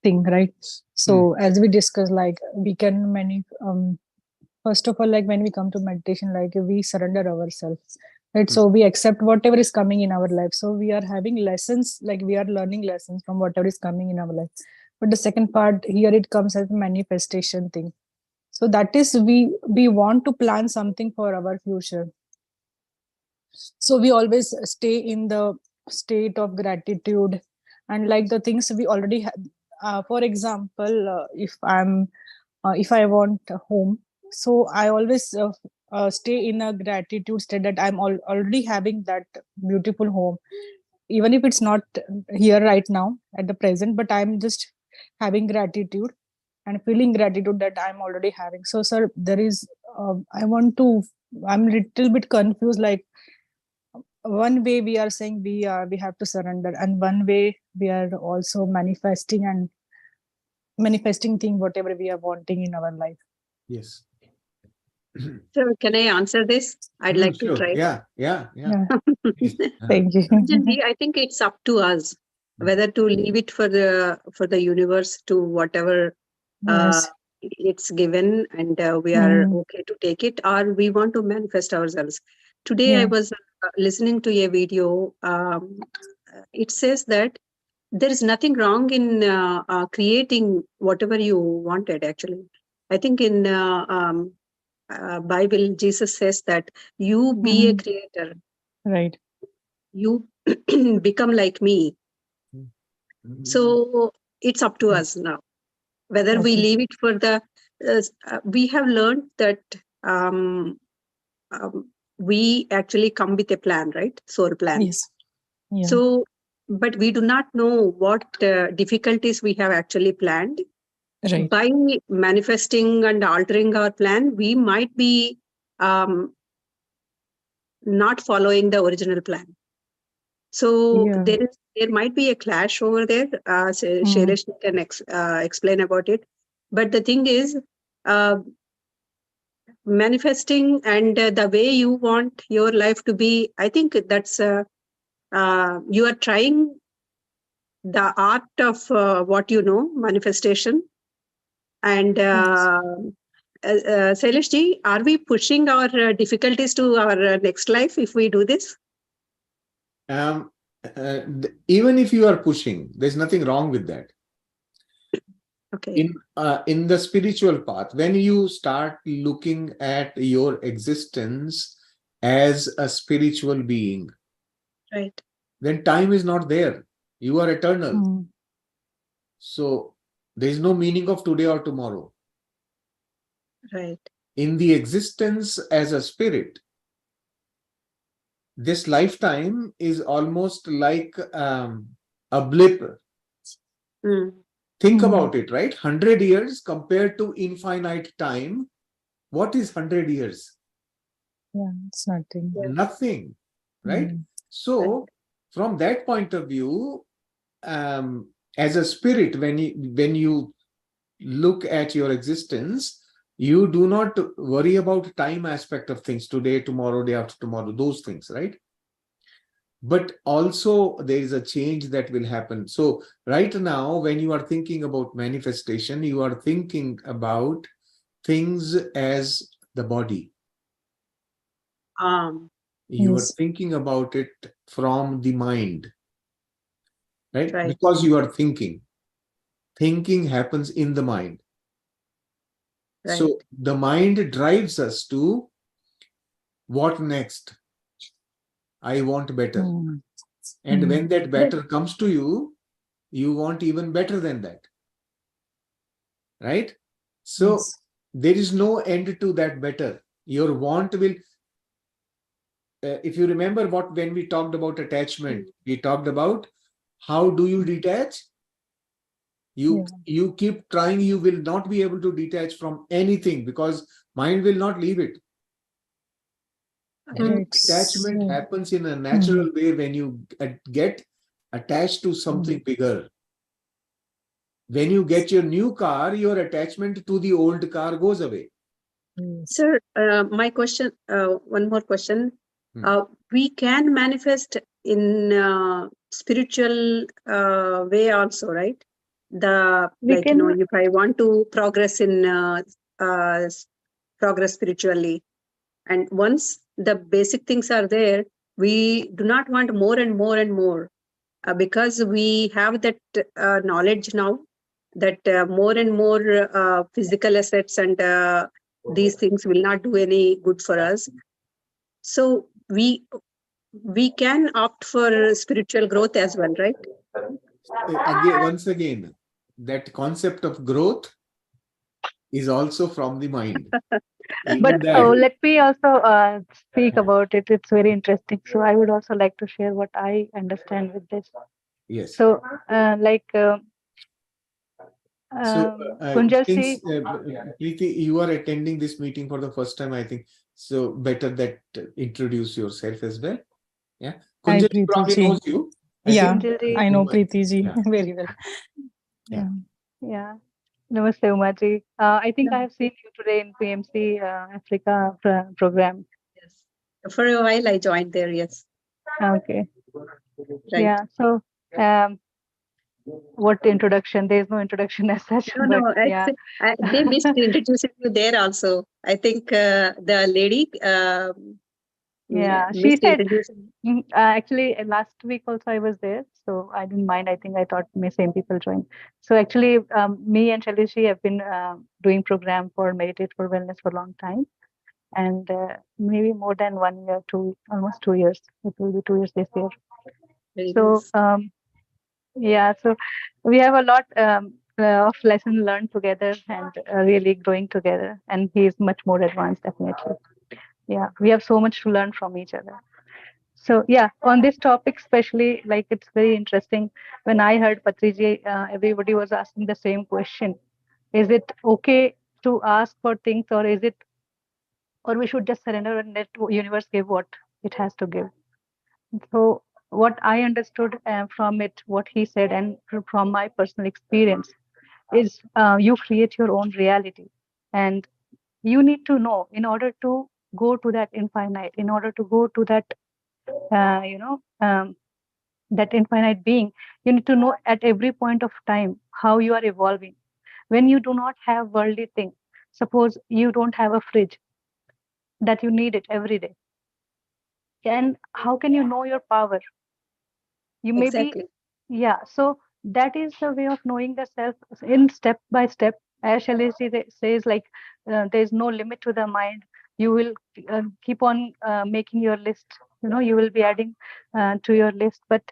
thing, right? So as we discussed, like we can first of all, like when we come to meditation, like we surrender ourselves, right? So we accept whatever is coming in our life. So we are having lessons, like we are learning lessons from whatever is coming in our life. But the second part here, it comes as a manifestation thing. So that is, we want to plan something for our future. So we always stay in the state of gratitude, and like the things we already have. For example, if I want a home, so I always stay in a gratitude state that I'm already having that beautiful home, even if it's not here right now at the present, but I'm just having gratitude and feeling gratitude that I'm already having. So, sir, there is, I'm a little bit confused. Like one way we are saying we have to surrender, and one way we are also manifesting thing whatever we are wanting in our life. Yes. So can I answer this? I'd like to Sure. try. Yeah. Thank you. Sajjan, I think it's up to us whether to leave it for the universe to whatever Yes. it's given, and we are okay to take it, or we want to manifest ourselves. Today I Yeah. was listening to a video. It says that there is nothing wrong in creating whatever you wanted. Actually, I think in Bible, Jesus says that you be a creator, Right. you become like me. So it's up to us now whether we Okay. leave it for the. We have learned that um, we actually come with a plan, right? Soul plan. Yes. Yeah. So, but we do not know what difficulties we have actually planned. Right. By manifesting and altering our plan, we might be not following the original plan. So Yeah. there might be a clash over there. Shailesh can explain about it. But the thing is, manifesting and the way you want your life to be, I think that's you are trying the art of what you know, manifestation. And Yes. Shailesh ji, are we pushing our difficulties to our next life if we do this? Even if you are pushing, there's nothing wrong with that. Okay. In the spiritual path, when you start looking at your existence as a spiritual being, Right. then time is not there. You are eternal. So there is no meaning of today or tomorrow. Right. In the existence as a spirit, this lifetime is almost like a blip. Think about it, right? 100 years compared to infinite time. What is 100 years? Yeah, it's nothing. Nothing, right? So from that point of view, as a spirit, when you look at your existence, you do not worry about time aspect of things, today, tomorrow, day after tomorrow, those things, right? But also there is a change that will happen. So right now, when you are thinking about manifestation, you are thinking about things as the body. You are thinking about it from the mind, right? Because you are thinking. Thinking happens in the mind. Right. So the mind drives us to what next? I want better. And when that better comes to you, you want even better than that. Right? So there is no end to that better. Your want will, if you remember when we talked about attachment, we talked about how do you detach? You keep trying, you will not be able to detach from anything because mind will not leave it. Detachment happens in a natural way when you get attached to something bigger. When you get your new car, your attachment to the old car goes away. Sir, my question, one more question. We can manifest in spiritual way also, right? if I want to progress in progress spiritually, and once the basic things are there, we do not want more and more and more, because we have that knowledge now that more and more physical assets and these things will not do any good for us. So we can opt for spiritual growth as well, right? Once again, that concept of growth is also from the mind. But let me also speak about it. It's very interesting. So I would also like to share what I understand with this. Yes. So, Since Preeti, you are attending this meeting for the first time, I think, so better that introduce yourself as well. Yeah. Kunjal probably knows you. I know Preeti ji very well. Yeah. Namaste, Umaji. I think I have seen you today in PMC Africa program. Yes. For a while, I joined there. Yes. Okay. Right. Yeah. So, what introduction? There is no introduction as such. No. They missed introducing you there also. I think the lady. She said. Actually, last week also I was there, so I didn't mind. I think I thought same people joined. So actually, me and Shalishi have been doing program for Meditate for Wellness for a long time, and maybe more than 1 year, almost 2 years. It will be 2 years this year. Very so nice. So we have a lot of lessons learned together and really growing together. And he is much more advanced, definitely. Yeah, we have so much to learn from each other. So yeah, on this topic especially, like it's very interesting. When I heard Patriji, everybody was asking the same question: is it okay to ask for things, or we should just surrender and let universe give what it has to give? So what I understood from it, what he said, and from my personal experience, is you create your own reality, and you need to know, in order to go to that infinite, in order to go to that that infinite being, you need to know at every point of time how you are evolving. When you do not have worldly things, suppose you don't have a fridge that you need it every day, and how can you know your power? You may Exactly. So that is the way of knowing the self in step by step. As Shailesh says, like there is no limit to the mind. You will keep on making your list. You will be adding to your list. But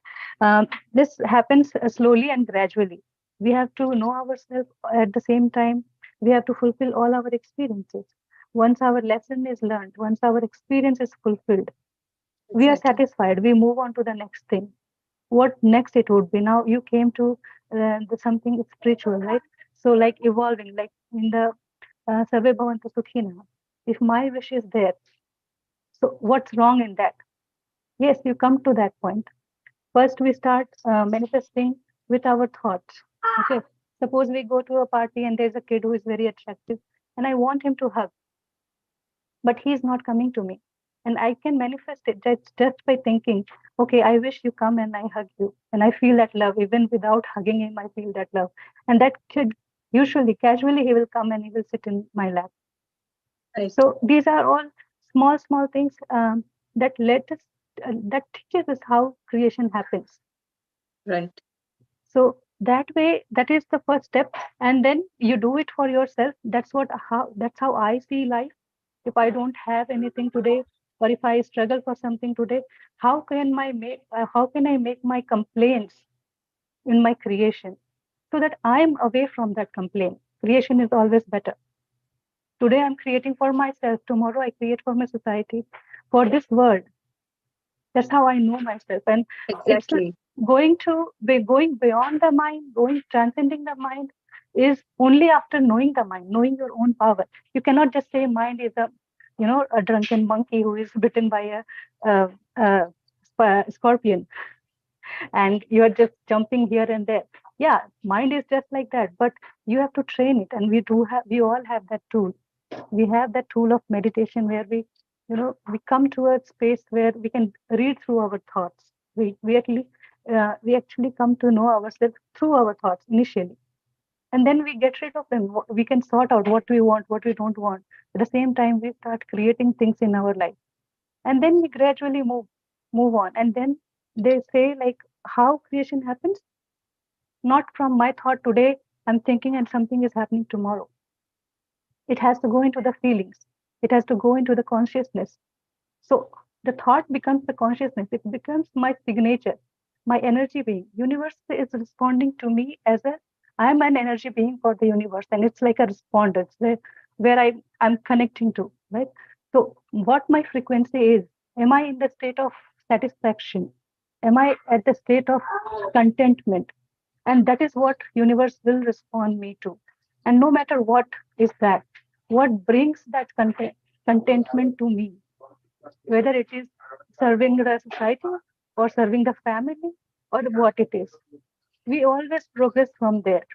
this happens slowly and gradually. We have to know ourselves at the same time. We have to fulfill all our experiences. Once our lesson is learned, once our experience is fulfilled, we are satisfied. We move on to the next thing. What next it would be? Now you came to something spiritual, right? So like evolving, like in the Sarve Bhavantu Sukhina. If my wish is there, so what's wrong in that? Yes, you come to that point. First, we start manifesting with our thoughts. Okay. Suppose we go to a party and there's a kid who is very attractive, and I want him to hug, but he's not coming to me. And I can manifest it just by thinking, okay, I wish you come and I hug you. And I feel that love. Even without hugging him, I feel that love. And that kid, usually, casually, he will come and he will sit in my lap. Right. So these are all small things that let us, that teaches us how creation happens. Right. So that way, that is the first step. And then you do it for yourself. That's how I see life. If I don't have anything today, or if I struggle for something today, how can I make my complaints in my creation, so that I'm away from that complaint? Creation is always better. Today I'm creating for myself. Tomorrow I create for my society, for this world. That's how I know myself. And exactly. It's going beyond the mind, transcending the mind is only after knowing the mind, knowing your own power. You cannot just say mind is a drunken monkey who is bitten by a scorpion, and you are just jumping here and there. Yeah, mind is just like that, but you have to train it, and we all have that tool. We have that tool of meditation where we come to a space where we can read through our thoughts. We actually come to know ourselves through our thoughts initially. And then we get rid of them. We can sort out what we want, what we don't want. At the same time, we start creating things in our life, and then we gradually move on. And then they say, like, how creation happens, not from my thought today I'm thinking and something is happening tomorrow. It has to go into the feelings, it has to go into the consciousness. So the thought becomes the consciousness, it becomes my signature, my energy being. Universe is responding to me as a, I'm an energy being for the universe, and it's like a respondence where I'm connecting to, right? So what my frequency is, am I in the state of satisfaction? Am I at the state of contentment? And that is what universe will respond me to. And no matter what is that, what brings that contentment to me, whether it is serving the society or serving the family or what it is, we always progress from there.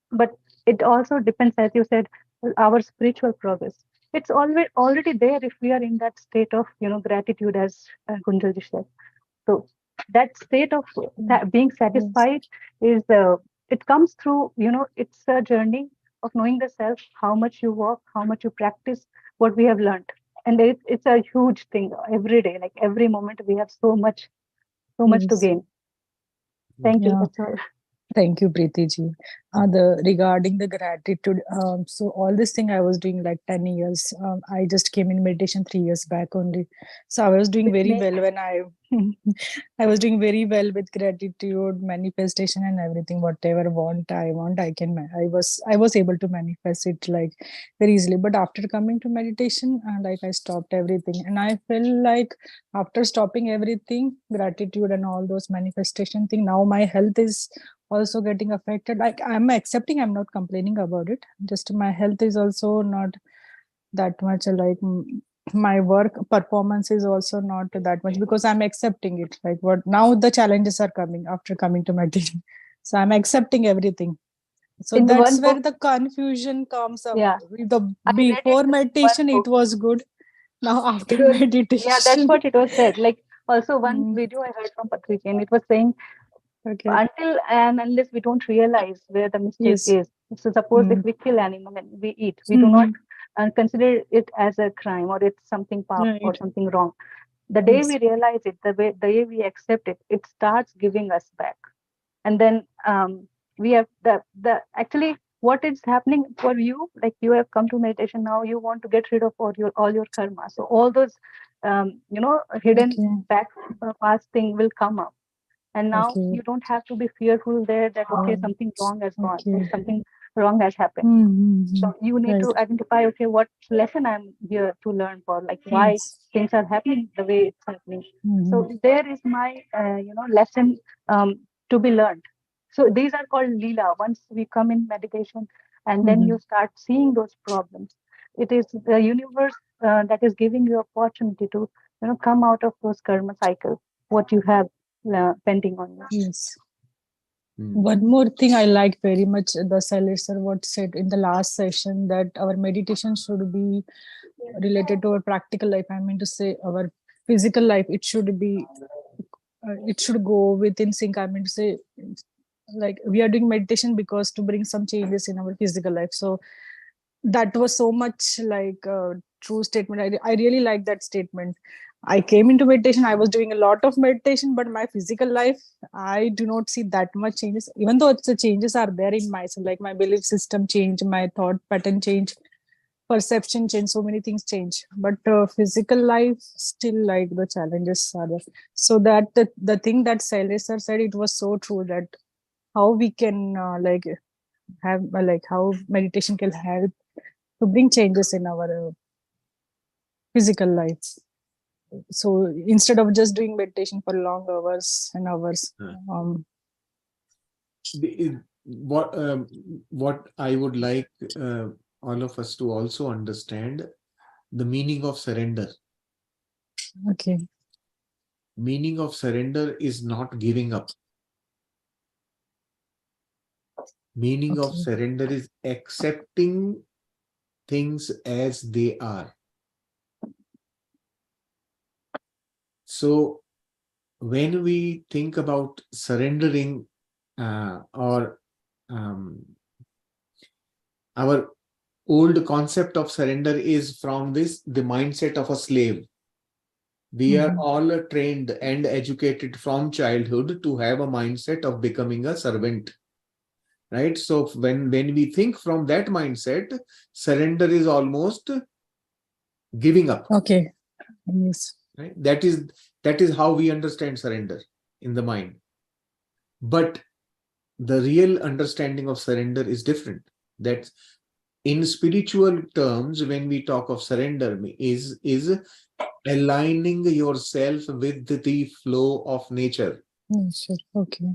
But it also depends, as you said, our spiritual progress. It's always already there if we are in that state of, gratitude, as Gunjalji said. So that state of being satisfied is, it comes through, it's a journey of knowing the self, how much you walk, how much you practice what we have learned. And it's a huge thing every day, like every moment we have so much to gain. Thank you. That's all. Thank you, Preeti ji. Regarding the gratitude, so all this thing I was doing like 10 years. I just came in meditation 3 years back only. So I was doing very well when I was doing very well with gratitude, manifestation, and everything. Whatever I want, I was able to manifest it like very easily. But after coming to meditation, like I stopped everything, and I felt like after stopping everything, gratitude and all those manifestation thing, now my health is also getting affected. Like I'm accepting, I'm not complaining about it, just my health is also not that much, like my work performance is also not that much, because I'm accepting it. Like what now the challenges are coming after coming to meditation, so I'm accepting everything. So In that's one where book, the confusion comes up. yeah, I read it Before in one meditation it book. was good, now after It was, yeah, that's meditation. what it was said. Like also one video I heard from Patricia, and it was saying, Okay. until and unless we don't realize where the mistake Yes. is. So suppose if we kill animal and we eat, we do not consider it as a crime or it's something pap or Right. something wrong. The day Yes. we realize it, the day we accept it, it starts giving us back. And then we have the actually what is happening for you, like you have come to meditation, now you want to get rid of all your karma. So all those hidden back past thing will come up. And now Okay. you don't have to be fearful there that, okay, something wrong has gone, Okay. something wrong has happened. So you need to identify, okay, what lesson I'm here to learn for, like why things are happening the way it's happening. So there is my, lesson to be learned. So these are called Leela. Once we come in meditation and then you start seeing those problems, it is the universe that is giving you opportunity to, come out of those karma cycles, what you have pending on you. Yes. One more thing I like very much, the Sailesh sir what said in the last session, that our meditation should be related to our practical life. I mean to say our physical life. It should be, it should go within sync. I mean to say, like we are doing meditation because to bring some changes in our physical life. So that was so much like a true statement. I really like that statement. I came into meditation, I was doing a lot of meditation, but my physical life, I do not see that much changes, even though the changes are there in myself, like my belief system change, my thought pattern change, perception change, so many things change. But physical life, still like the challenges are there. So that the thing that Sailesh sir said, it was so true, that how we can like have like how meditation can help to bring changes in our physical life. So instead of just doing meditation for long hours and hours, what I would like all of us to also understand, the meaning of surrender. Okay. Meaning of surrender is not giving up. Meaning of surrender is accepting things as they are. So when we think about surrendering or Our old concept of surrender is from the mindset of a slave. We are all trained and educated from childhood to have a mindset of becoming a servant, right? So when we think from that mindset, surrender is almost giving up. Okay. Yes. Right? That is how we understand surrender in the mind. But the real understanding of surrender is different. That in spiritual terms, when we talk of surrender, is aligning yourself with the flow of nature. Sure. Okay.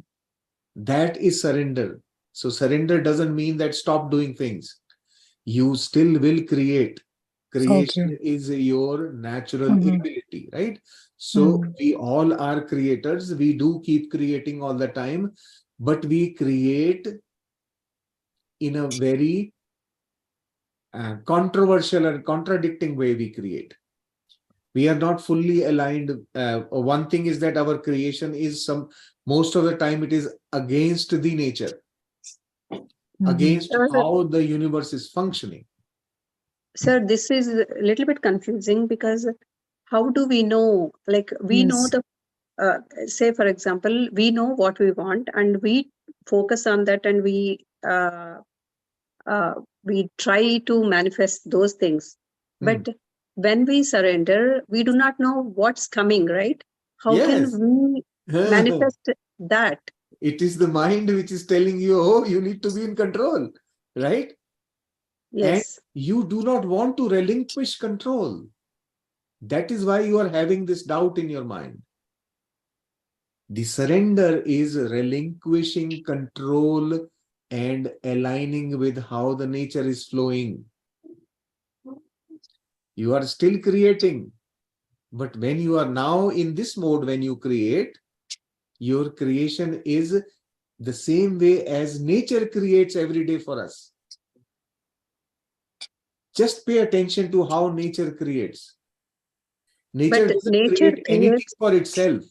That is surrender. So surrender doesn't mean that stop doing things. You still will create. Creation is your natural ability, right? So we all are creators. We do keep creating all the time, but we create in a very controversial and contradicting way. We create. We are not fully aligned. One thing is that our creation is most of the time it is against the nature, against how the universe is functioning. Sir, this is a little bit confusing because how do we know? Like we know the, say for example, we know what we want and we focus on that and we try to manifest those things. But when we surrender, we do not know what's coming, right? How can we manifest that? It is the mind which is telling you, oh, you need to be in control, right? Yes. And you do not want to relinquish control. That is why you are having this doubt in your mind. The surrender is relinquishing control and aligning with how the nature is flowing. You are still creating, but when you are now in this mode, when you create, your creation is the same way as nature creates every day for us. Just pay attention to how nature creates. Nature doesn't create anything for itself.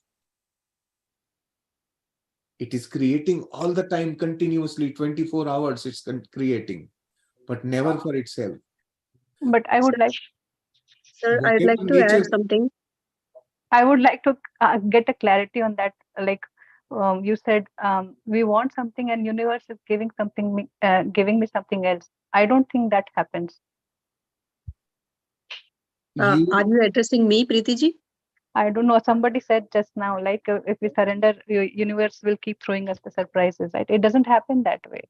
It is creating all the time, continuously, 24 hours it's creating, but never for itself. But I would like, sir, I'd like to add something. I would like to get a clarity on that. Like you said, we want something and universe is giving me something else. I don't think that happens. Are you addressing me, Preetiji? I don't know. Somebody said just now, like if we surrender, universe will keep throwing us the surprises. Right? It doesn't happen that way.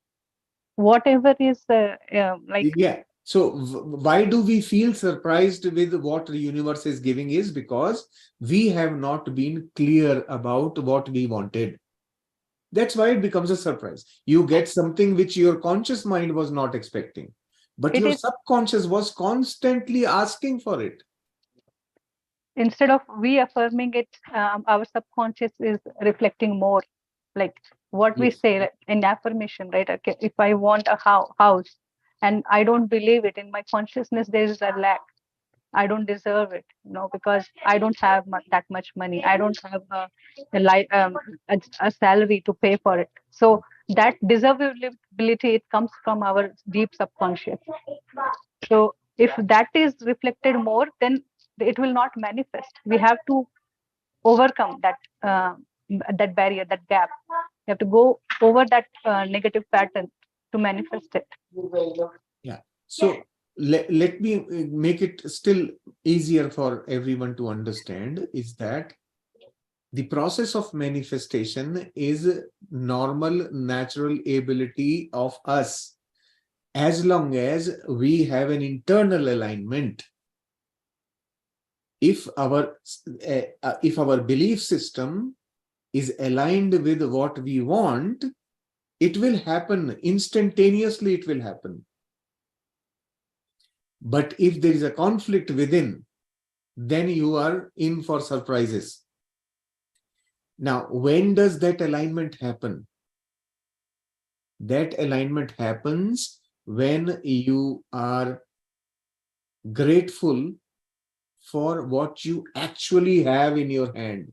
Whatever is like. Yeah. So why do we feel surprised with what the universe is giving is because we have not been clear about what we wanted. That's why it becomes a surprise. You get something which your conscious mind was not expecting, but your subconscious was constantly asking for it. Instead of we affirming it, our subconscious is reflecting more. Like what we say in affirmation, right? Okay, if I want a house and I don't believe it, in my consciousness there is a lack. I don't deserve it, because I don't have that much money. I don't have a salary to pay for it. So that deservability, it comes from our deep subconscious. So if that is reflected more, then it will not manifest. We have to overcome that barrier, that gap. You have to go over that negative pattern to manifest it. Yeah. So let me make it still easier for everyone to understand is that the process of manifestation is normal, natural ability of us as long as we have an internal alignment. If our belief system is aligned with what we want, it will happen instantaneously. It will happen. But if there is a conflict within, then you are in for surprises. Now, when does that alignment happen? That alignment happens when you are grateful for what you actually have in your hand.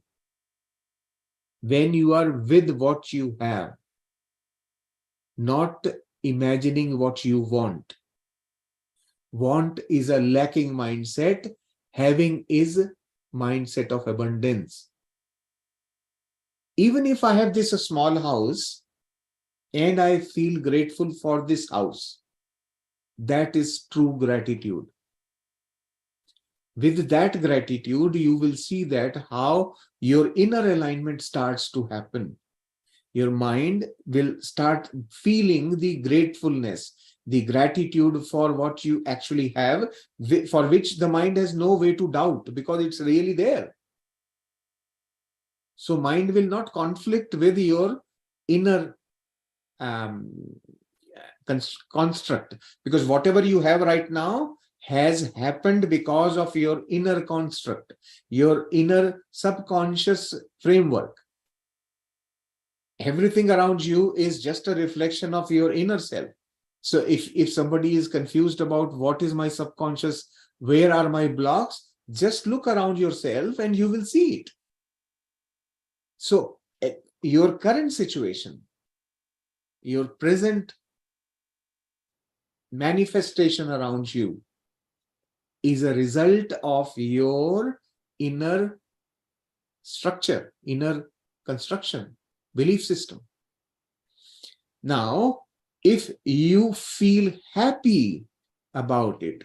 When you are with what you have, not imagining what you want. Want is a lacking mindset. Having is mindset of abundance. Even if I have this small house and I feel grateful for this house, that is true gratitude. With that gratitude, you will see that how your inner alignment starts to happen. Your mind will start feeling the gratefulness, the gratitude for what you actually have, for which the mind has no way to doubt because it's really there. So mind will not conflict with your inner construct, because whatever you have right now has happened because of your inner construct, your inner subconscious framework. Everything around you is just a reflection of your inner self. So if somebody is confused about what is my subconscious, where are my blocks, just look around yourself and you will see it. So your current situation, your present manifestation around you is a result of your inner structure, inner construction, belief system. Now, if you feel happy about it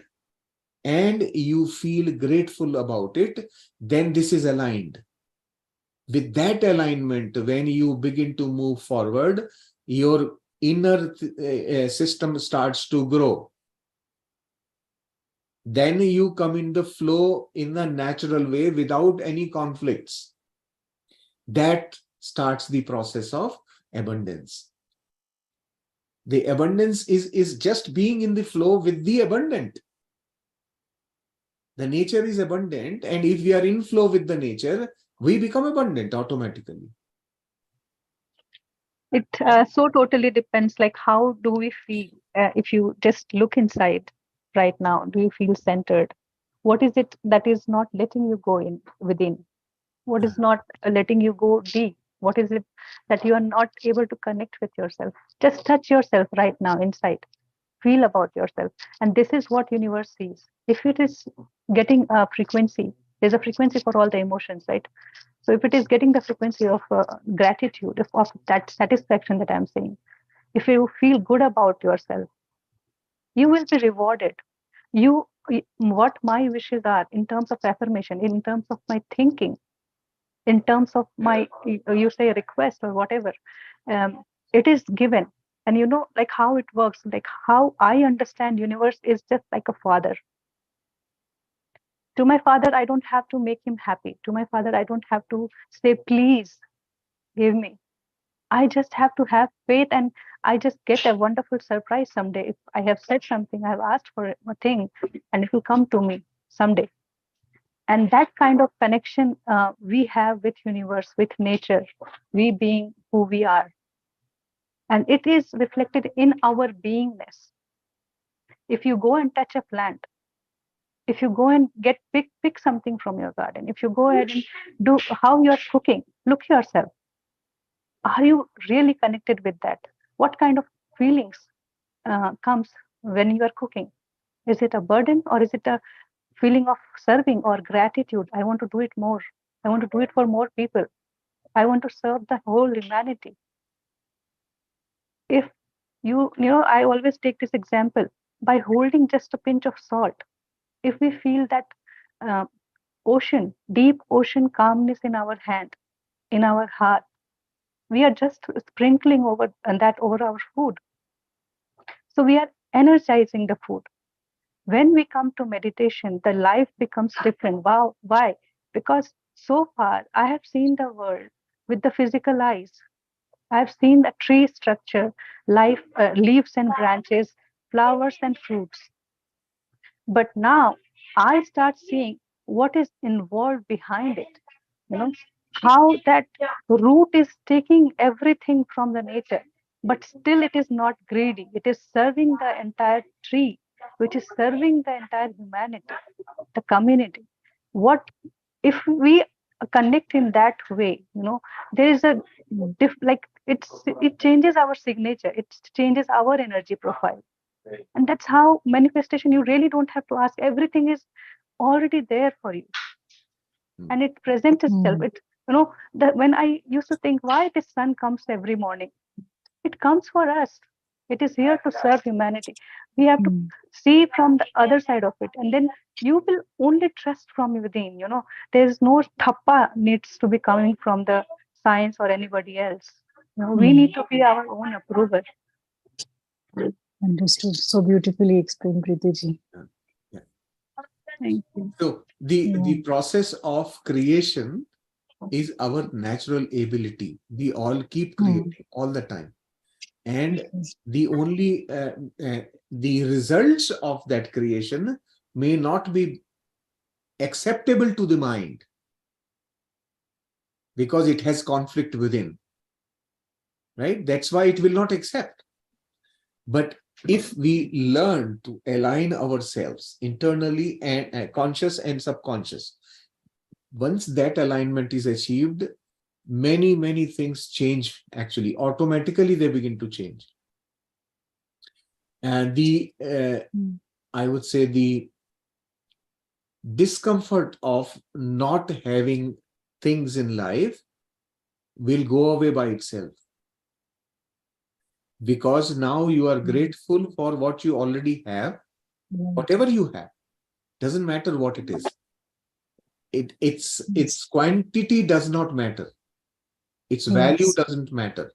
and you feel grateful about it, then this is aligned. With that alignment, when you begin to move forward, your inner system starts to grow. Then you come in the flow in a natural way without any conflicts. That starts the process of abundance. The abundance is just being in the flow with the abundant. The nature is abundant, and if we are in flow with the nature, we become abundant automatically. It so totally depends, like how do we feel? If you just look inside right now, do you feel centered? What is it that is not letting you go in within? What is not letting you go deep? What is it that you are not able to connect with yourself? Just touch yourself right now inside. Feel about yourself. And this is what universe sees. If it is getting a frequency, there's a frequency for all the emotions, right? So if it is getting the frequency of gratitude, of that satisfaction that I'm saying, if you feel good about yourself, you will be rewarded. You, what my wishes are in terms of affirmation, in terms of my thinking, in terms of my, you say request or whatever, it is given. And you know, like how it works, like how I understand universe is just like a father. To my father, I don't have to make him happy. To my father, I don't have to say, please give me. I just have to have faith, and I just get a wonderful surprise someday. If I have said something, I have asked for a thing, and it will come to me someday. And that kind of connection we have with universe, with nature, we being who we are. And it is reflected in our beingness. If you go and touch a plant, if you go and pick something from your garden, if you go ahead and do how you're cooking, look yourself. Are you really connected with that? What kind of feelings comes when you are cooking? Is it a burden, or is it a feeling of serving or gratitude? I want to do it more. I want to do it for more people. I want to serve the whole humanity. If I always take this example by holding just a pinch of salt. If we feel that uh, ocean, deep ocean calmness in our hand, in our heart, we are just sprinkling over and that over our food. So we are energizing the food. When we come to meditation, the life becomes different. Wow. Why? Because so far I have seen the world with the physical eyes. I have seen the tree structure, life, leaves and branches, flowers and fruits. But now I start seeing what is involved behind it. You know, how that root is taking everything from the nature, but still it is not greedy. It is serving the entire tree, which is serving the entire humanity, the community. What if we connect in that way, there is a like it changes our signature, it changes our energy profile. And that's how manifestation, you really don't have to ask, everything is already there for you, and it presents itself. It, that when I used to think why the sun comes every morning, it comes for us. It is here to serve humanity. We have to see from the other side of it, and then you will only trust from within. There's no thappa needs to be coming from the science or anybody else. We need to be our own approver. Understood. So beautifully explained, Preeti ji. Yeah. Thank you. So the process of creation is our natural ability. We all keep creating all the time. And the only the results of that creation may not be acceptable to the mind because it has conflict within, right? That's why it will not accept. But if we learn to align ourselves internally and conscious and subconscious, once that alignment is achieved, many things change. Actually, automatically they begin to change. And I would say the discomfort of not having things in life will go away by itself, because now you are grateful for what you already have. Whatever you have, doesn't matter what it is. Its quantity does not matter. Its value doesn't matter.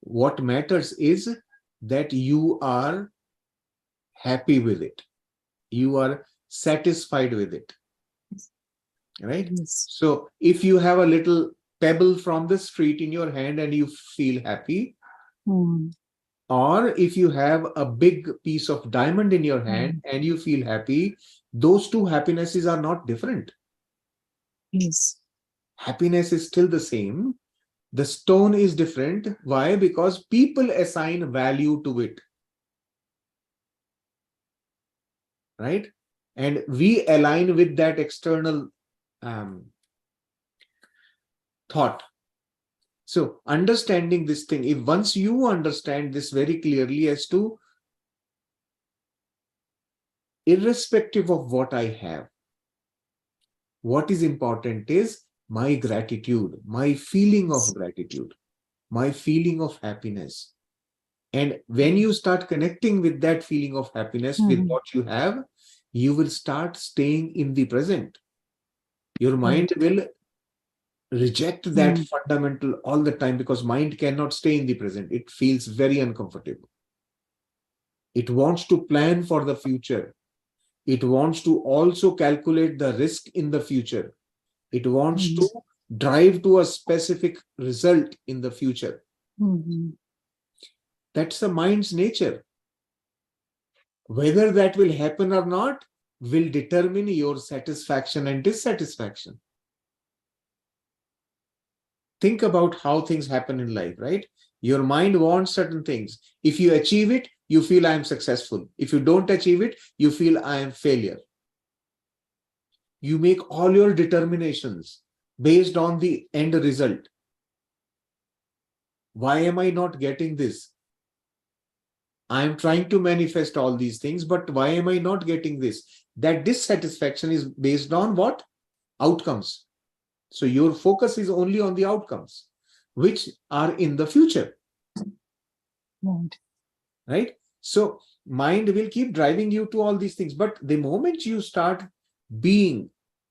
What matters is that you are happy with it. You are satisfied with it. Right? So if you have a little pebble from the street in your hand and you feel happy, or if you have a big piece of diamond in your hand and you feel happy, those two happinesses are not different. Yes. Happiness is still the same. The stone is different. Why? Because people assign value to it. Right? And we align with that external thought. So understanding this thing, if once you understand this very clearly as to, irrespective of what I have, what is important is my gratitude, my feeling of gratitude, my feeling of happiness. And when you start connecting with that feeling of happiness with what you have, you will start staying in the present. Your mind will reject that fundamental all the time, because mind cannot stay in the present. It feels very uncomfortable. It wants to plan for the future. It wants to also calculate the risk in the future. It wants to drive to a specific result in the future. That's the mind's nature. Whether that will happen or not will determine your satisfaction and dissatisfaction. Think about how things happen in life, right? Your mind wants certain things. If you achieve it, you feel I am successful. If you don't achieve it, you feel I am failure. You make all your determinations based on the end result. Why am I not getting this? I am trying to manifest all these things, but why am I not getting this? That dissatisfaction is based on what? Outcomes. So your focus is only on the outcomes, which are in the future. Right? So mind will keep driving you to all these things. But the moment you start being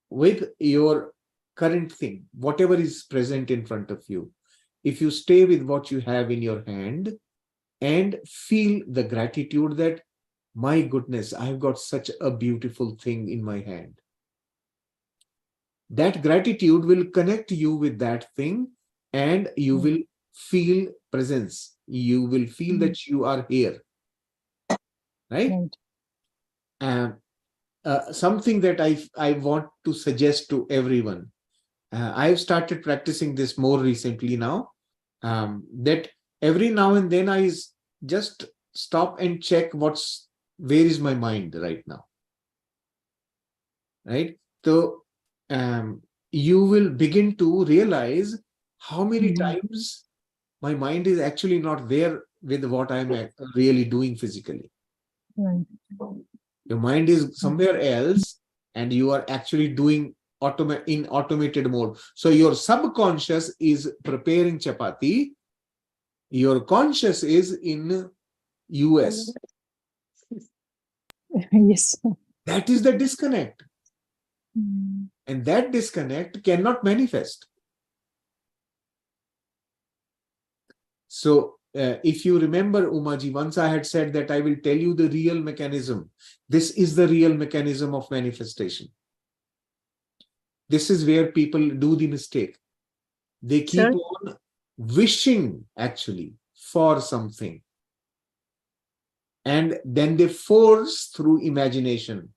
with your current thing, whatever is present in front of you, if you stay with what you have in your hand and feel the gratitude that, my goodness, I've got such a beautiful thing in my hand. That gratitude will connect you with that thing, and you will feel presence. You will feel that you are here. Right? Something that I want to suggest to everyone. I've started practicing this more recently now, that every now and then I just stop and check where is my mind right now. Right? So you will begin to realize how many times my mind is actually not there with what I'm really doing physically. Right. Your mind is somewhere else, and you are actually doing in automated mode. So your subconscious is preparing chapati. Your conscious is in US. Yes. That is the disconnect. Mm. And that disconnect cannot manifest. So if you remember, Umaji, once I had said that I will tell you the real mechanism. This is the real mechanism of manifestation. This is where people do the mistake. They keep Sir? on wishing actually for something. And then they force through imagination.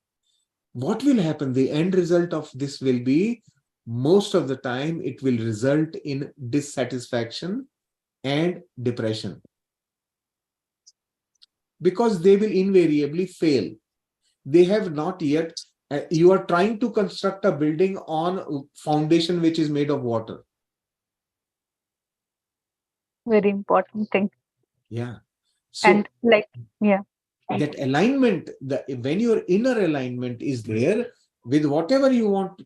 What will happen? The end result of this will be, most of the time, it will result in dissatisfaction and depression. Because they will invariably fail. They have not yet, you are trying to construct a building on a foundation which is made of water. Very important thing. Yeah. So, And like, yeah. that alignment, when your inner alignment is there with whatever you want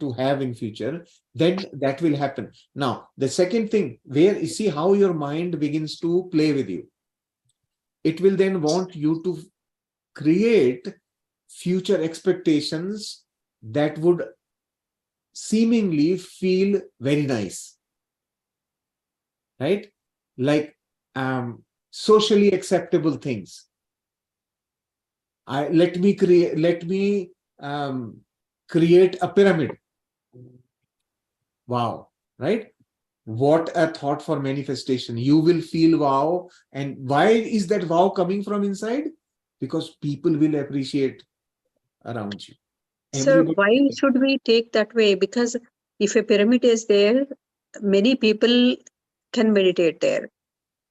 to have in future, then that will happen. Now, the second thing, where you see how your mind begins to play with you, it will then want you to create future expectations that would seemingly feel very nice, right? Like socially acceptable things. Let me create a pyramid. Wow, right? What a thought for manifestation. You will feel wow. And why is that wow coming from inside? Because people will appreciate around you. Sir, Everybody. why should we take that way? Because if a pyramid is there, many people can meditate there.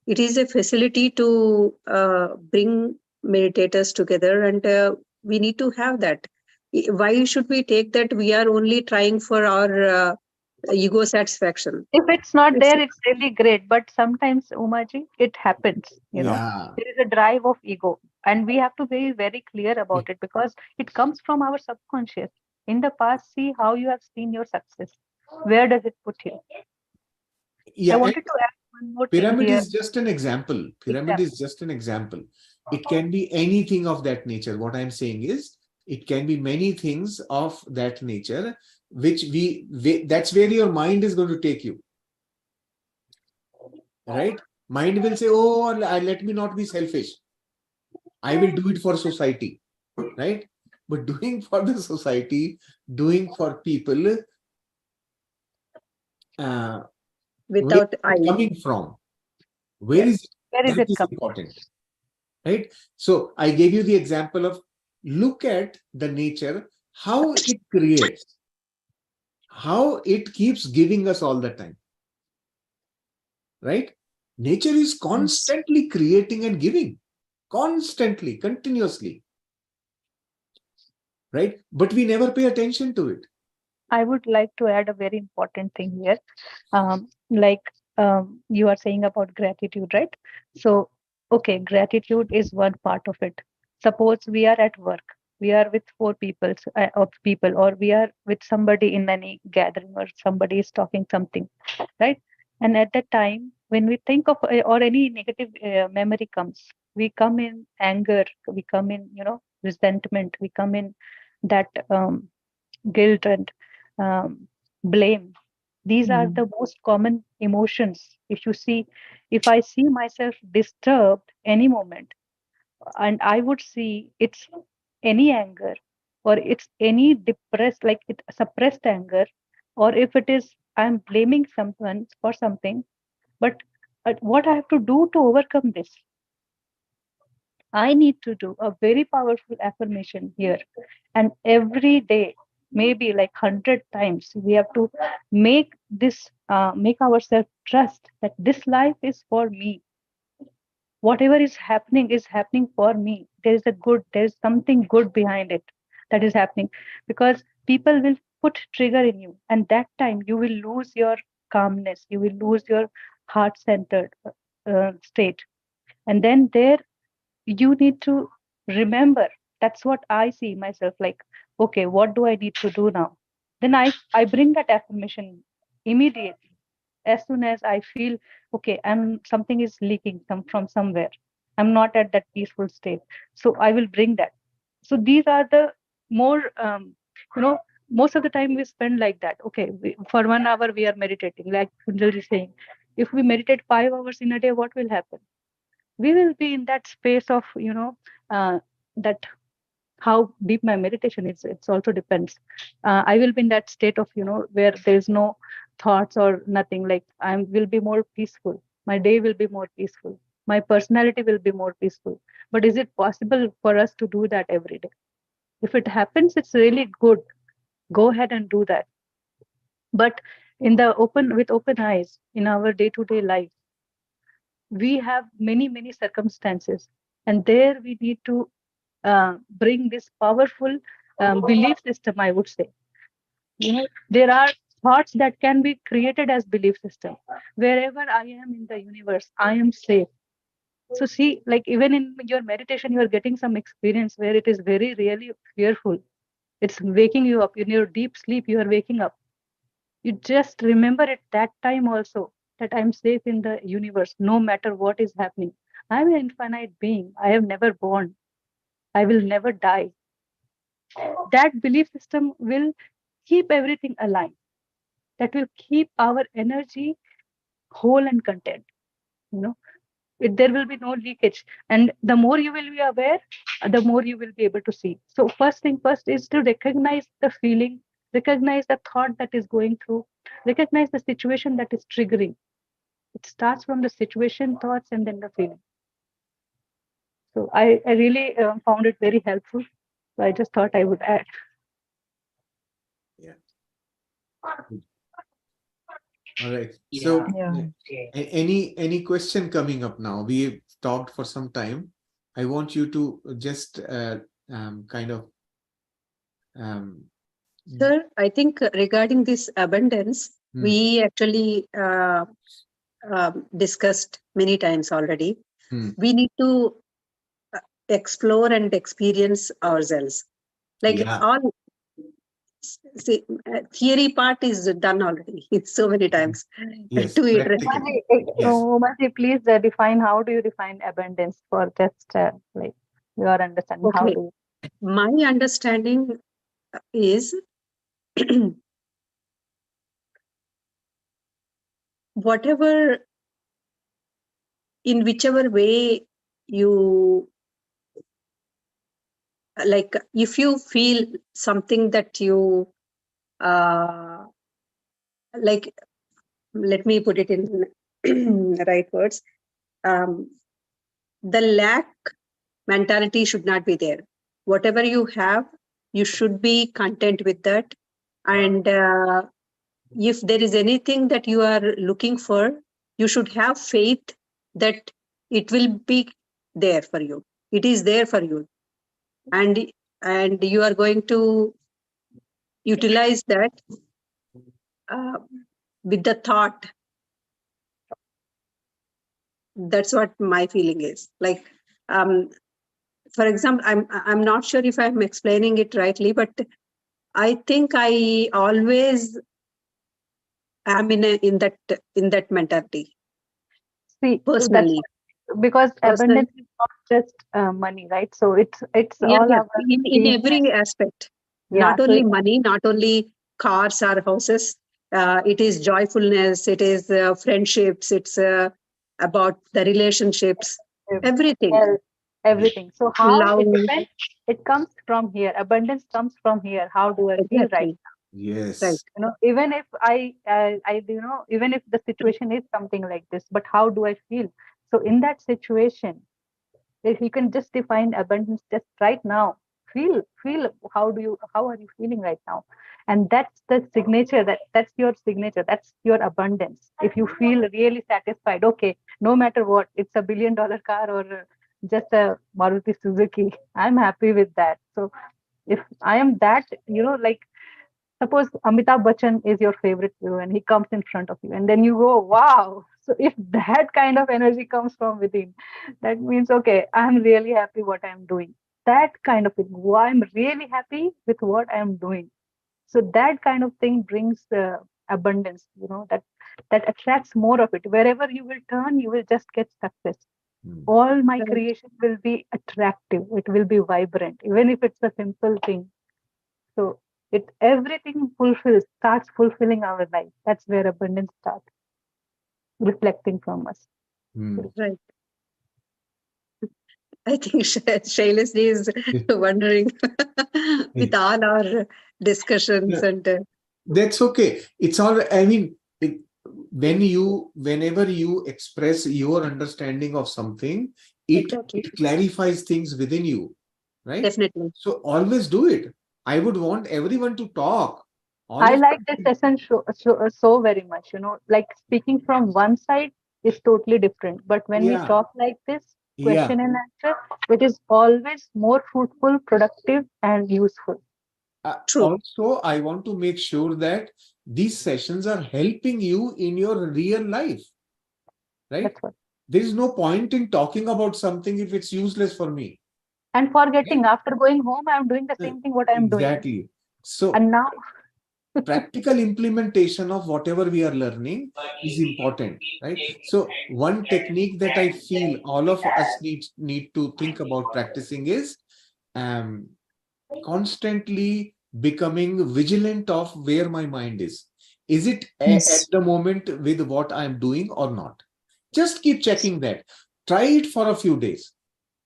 It is a facility to bring meditators together, and we need to have that. Why should we take that we are only trying for our ego satisfaction? If it's not It's there, it's really great. But sometimes, Umaji, it happens, Yeah. There is a drive of ego. And we have to be very clear about it because it comes from our subconscious. In the past, see how you have seen your success. Where does it put you? I Yeah. And wanted to add one more thing pyramid here. is just an example. Pyramid is just an example. It can be anything of that nature. What I'm saying is, it can be many things of that nature, which that's where your mind is going to take you. Right? Mind will say, oh, let me not be selfish. I will do it for society. Right? But doing for the society, doing for people, where is without I. it coming from? Where Yes. is it? Where is That it is coming? important. Right? So I gave you the example of, look at the nature, how it creates, how it keeps giving us all the time. Right? Nature is constantly creating and giving, constantly, continuously. Right? But we never pay attention to it. I would like to add a very important thing here. Like you are saying about gratitude, right? So, okay, gratitude is one part of it. Suppose we are at work, we are with four people, or we are with somebody in any gathering, or somebody is talking something, right? And at that time, when we think of or any negative memory comes, we come in anger, we come in, resentment, we come in that guilt and blame. These are the most common emotions. If I see myself disturbed any moment, and I would see it's any anger, or it's any depressed, like it suppressed anger, or if it is I'm blaming someone for something, but what I have to do to overcome this? I need to do a very powerful affirmation here. And every day, maybe like 100 times, we have to make ourselves trust that this life is for me. Whatever is happening for me. There is something good behind it that is happening. Because people will put trigger in you, and that time you will lose your calmness, you will lose your heart centered state. And then there you need to remember, that's what I see myself like, okay, what do I need to do now? Then I bring that affirmation immediately. As soon as I feel, okay, I'm something is leaking from somewhere, I'm not at that peaceful state, so I will bring that. So these are the more you know most of the time we spend like that. Okay, for 1 hour we are meditating, like Kunjal is saying. If we meditate 5 hours in a day, what will happen? We will be in that space of that how deep my meditation is, it's also depends. I will be in that state of where there is no thoughts or nothing, like I will be more peaceful, my day will be more peaceful, my personality will be more peaceful. But is it possible for us to do that every day? If it happens, it's really good, go ahead and do that. But in the open, with open eyes, in our day to day life, we have many circumstances, and there we need to bring this powerful belief system, I would say. There are thoughts that can be created as belief system. Wherever I am in the universe, I am safe. So see, like even in your meditation, you are getting some experience where it is very really fearful. It's waking you up in your deep sleep, you are waking up. You just remember at that time also that I'm safe in the universe, no matter what is happening. I'm an infinite being. I have never born. I will never die. That belief system will keep everything aligned. That will keep our energy whole and content. There will be no leakage. And the more you will be aware, the more you will be able to see. So first thing first is to recognize the feeling, recognize the thought that is going through, recognize the situation that is triggering. It starts from the situation, thoughts, and then the feeling. So I really found it very helpful. So I just thought I would add. Yeah. All right. So any question coming up now? We've talked for some time. I want you to just kind of Sir, I think regarding this abundance, we actually discussed many times already. We need to explore and experience ourselves. Like all see, theory part is done already so many times. Yes, To Umati, please define, how do you define abundance for just like your understanding? Okay. How do you? My understanding is whatever, in whichever way you like, if you feel something that you like, let me put it in right words. The lack mentality should not be there. Whatever you have, you should be content with that. And if there is anything that you are looking for, you should have faith that it will be there for you. It is there for you. And you are going to utilize that with the thought. That's what my feeling is. Like, for example, I'm not sure if I'm explaining it rightly, but I think I always am in that mentality. See, Personally, because abundance is not just money, right? So it's all our in every aspect. Not only money, not only cars or houses. It is joyfulness. It is friendships. It's about the relationships. Everything. Everything. So how Love. it depends. It comes from here. Abundance comes from here. How do I feel right now? Yes. Right. Even if even if the situation is something like this, but how do I feel? So in that situation, if you can just define abundance just right now, feel how are you feeling right now? And that's the signature, that's your signature, that's your abundance. If you feel really satisfied, okay, no matter what, it's $1 billion car or just a Maruti Suzuki, I'm happy with that. So if I am that, like suppose Amitabh Bachchan is your favorite hero and he comes in front of you, and then you go, wow. So if that kind of energy comes from within, that means, okay, I'm really happy what I'm doing. That kind of thing. I'm really happy with what I'm doing. So that kind of thing brings abundance, that attracts more of it. Wherever you will turn, you will just get success. All my Right. creation will be attractive. It will be vibrant, even if it's a simple thing. So everything starts fulfilling our life. That's where abundance starts reflecting from us. Right. I think Shaila's is wondering with all our discussions Yeah. and That's okay. It's all, I mean, whenever you express your understanding of something, exactly. it clarifies things within you, right? Definitely. So always do it. I would want everyone to talk. All I of like this session so very much. Like speaking from one side is totally different. But when we yeah, talk like this, yeah. question and answer, it is always more fruitful, productive, and useful. True. Also, I want to make sure that these sessions are helping you in your real life, right? That's what. There is no point in talking about something if it's useless for me. And forgetting, after going home, I'm doing the same thing what I'm doing. Exactly. So And now, practical implementation of whatever we are learning is important, right? So one technique that I feel all of us need to think about practicing is constantly becoming vigilant of where my mind is. Is it at the moment with what I'm doing or not? Just keep checking that. Try it for a few days,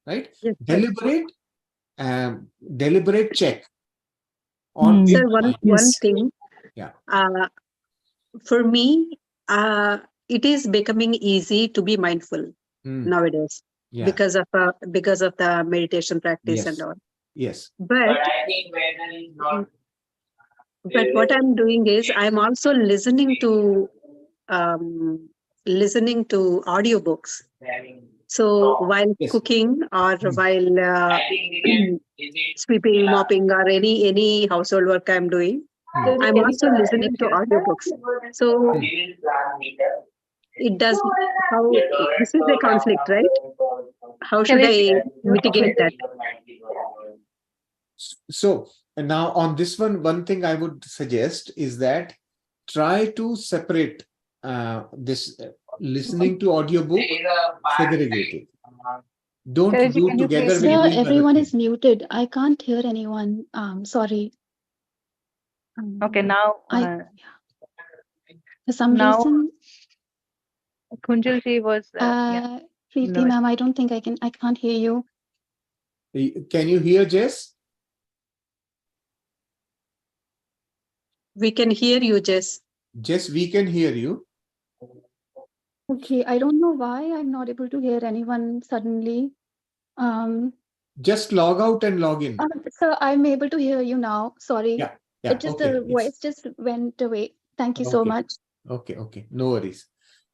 right? Yes, sir. Deliberate check on Sir, where my mind. one thing. Yeah. For me, it is becoming easy to be mindful nowadays Yeah. because of the meditation practice and Yes. all. Yes. But what I'm doing is I'm also um, listening to audiobooks. So while Yes. cooking or while sweeping, mopping, or any household work I'm doing, I'm also listening to audiobooks. So it does how this is a conflict, right? How should I mitigate that? So now on this one thing I would suggest is that try to separate this listening to audiobook, segregate it. Don't Kaleji, do can you together please with Sir, doing other everyone is things. muted. I can't hear anyone. Sorry. Okay, now, For some now reason, Kunjalji was, Preeti ma'am, I don't think I can't hear you. Can you hear Jess? We can hear you, Jess. Jess, we can hear you. Okay, I don't know why I'm not able to hear anyone suddenly. Just log out and log in. Sir, I'm able to hear you now. Sorry. Yeah. It just Okay. the voice just went away. Thank you so much. Okay. No worries.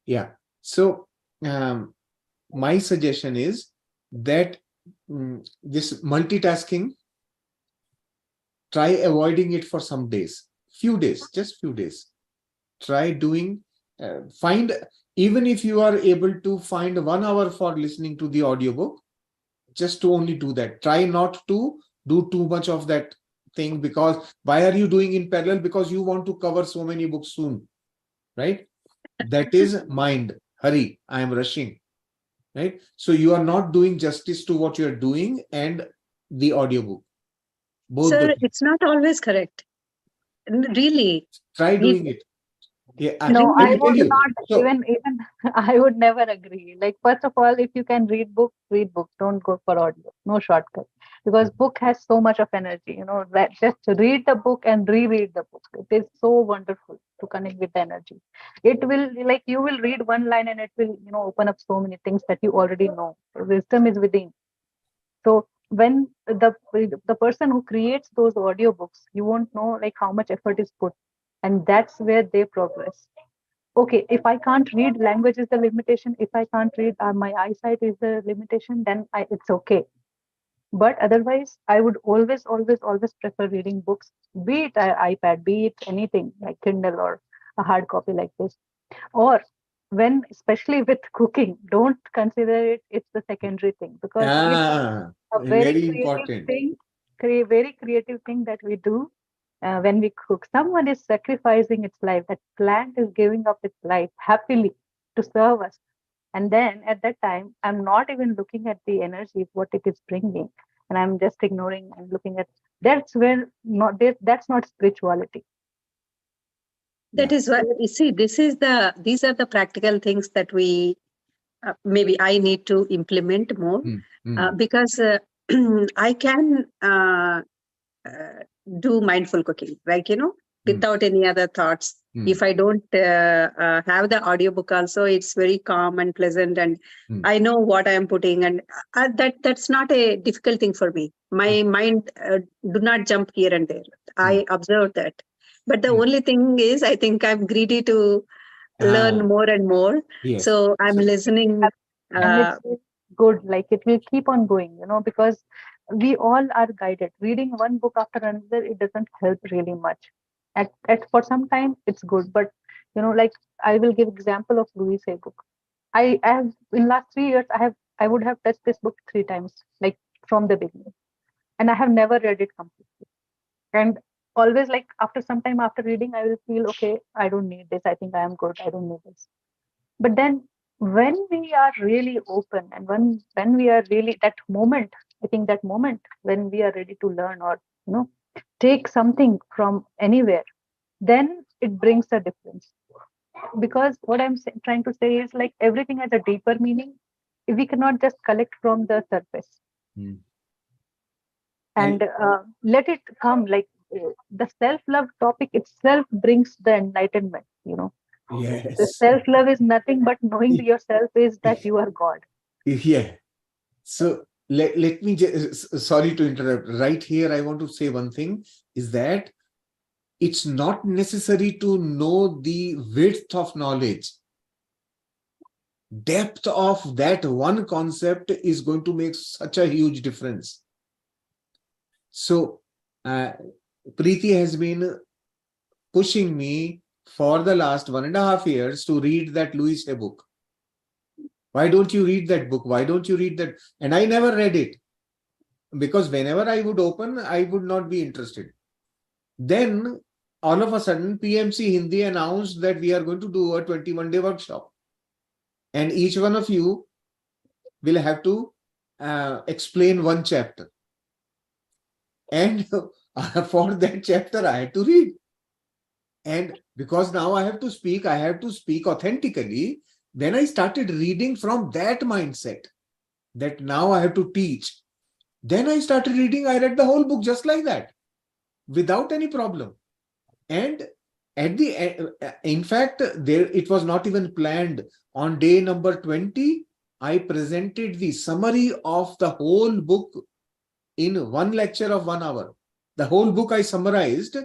Yeah. So my suggestion is that this multitasking, try avoiding it for some days, just few days. Try doing, find, even if you are able to find 1 hour for listening to the audiobook, just to only do that. Try not to do too much of that thing, because why are you doing in parallel? Because you want to cover so many books soon, right? That is mind. Hurry, I am rushing, right? So you are not doing justice to what you are doing and the audiobook. Both. Sir, it's not always correct. Really. Try doing it. Yeah, no, I I'll tell would you. not So, even I would never agree. Like, first of all, if you can read books, read books. Don't go for audio. No shortcut. Because book has so much of energy. That just read the book and reread the book. It is so wonderful to connect with the energy. It will, like, you will read one line and it will, open up so many things that you already know. Wisdom is within. So when the person who creates those audiobooks, you won't know like how much effort is put, and that's where they progress. Okay, if I can't read, language is the limitation. If I can't read, my eyesight is the limitation, then it's okay. But otherwise, I would always, always, always prefer reading books, be it iPad, be it anything like Kindle or a hard copy like this. Or when, especially with cooking, don't consider it's the secondary thing, because it's a very Very creative important. thing, very creative thing that we do when we cook. Someone is sacrificing its life. That plant is giving up its life happily to serve us. And then at that time, I'm not even looking at the energy, what it is bringing, and I'm just ignoring and looking at. That's where not that's not spirituality. That is what you see. These are the practical things that we maybe I need to implement more, because I can do mindful cooking, like, without any other thoughts. If I don't have the audiobook also, it's very calm and pleasant, and I know what I am putting, and that's not a difficult thing for me. My mind do not jump here and there. I observe that. But the only thing is, I think I'm greedy to learn more and more. Yes. So I'm listening. And it's good, like it will keep on going, because we all are guided. Reading one book after another, it doesn't help really much. At for some time it's good, but like I will give example of Louise Hay book. I have in last 3 years I would have touched this book 3 times, like from the beginning, and I have never read it completely. And always, like after some time after reading, I will feel, okay, I don't need this. I think I am good. I don't need this. But then when we are really open, and when we are really that moment, I think that moment when we are ready to learn, or take something from anywhere, then it brings a difference. Because what I'm trying to say is, like, everything has a deeper meaning. We cannot just collect from the surface. And let it come, like the self-love topic itself brings the enlightenment. Yes. The self-love is nothing but knowing yourself is that you are God. Yeah. So let me just, sorry to interrupt. Right here, I want to say one thing, is that it's not necessary to know the width of knowledge. Depth of that one concept is going to make such a huge difference. So Preeti has been pushing me for the last 1.5 years to read that Louise Hay book. Why don't you read that book? Why don't you read that? And I never read it, because whenever I would open, I would not be interested. Then all of a sudden, PMC Hindi announced that we are going to do a 21-day workshop. And each one of you will have to explain one chapter. And for that chapter, I had to read. And because now I have to speak authentically. Then I started reading from that mindset, that now I have to teach. Then I started reading. I read the whole book just like that, without any problem. And at the end, in fact, it was not even planned. On day number 20, I presented the summary of the whole book in one lecture of 1 hour. The whole book I summarized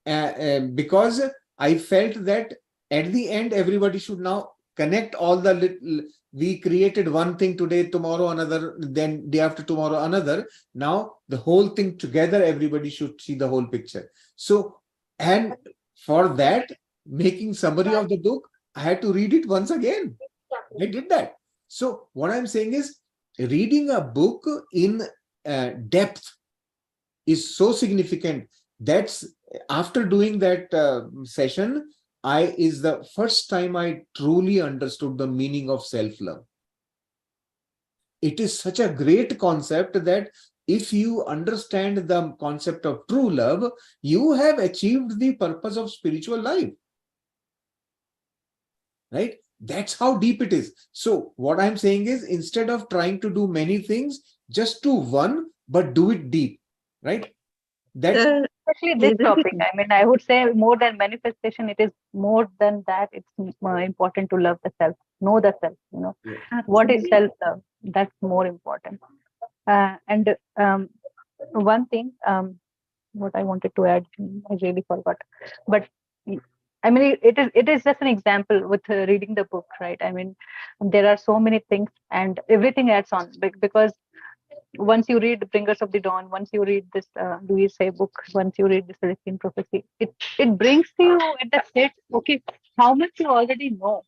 because I felt that at the end, everybody should now connect all the little. We created one thing today, tomorrow another, then day after tomorrow another. Now the whole thing together, everybody should see the whole picture. So, and for that, making summary of the book, I had to read it once again. I did that. So what I'm saying is, reading a book in depth is so significant. That's after doing that session, is the first time I truly understood the meaning of self-love. It is such a great concept that if you understand the concept of true love, you have achieved the purpose of spiritual life. Right? That's how deep it is. So what I'm saying is, instead of trying to do many things, just do one, but do it deep. Right? That especially this topic. I mean, I would say more than manifestation, it is more than that. It's important to love the self, know the self. What is self-love? That's more important. And one thing, what I wanted to add, I really forgot. But I mean, it is just an example with reading the book, right? I mean, there are so many things, and everything adds on, because Once you read Bringers of the Dawn, once you read this Louis Hay book, once you read the Celestine Prophecy, it brings to you at the state, okay, how much you already know,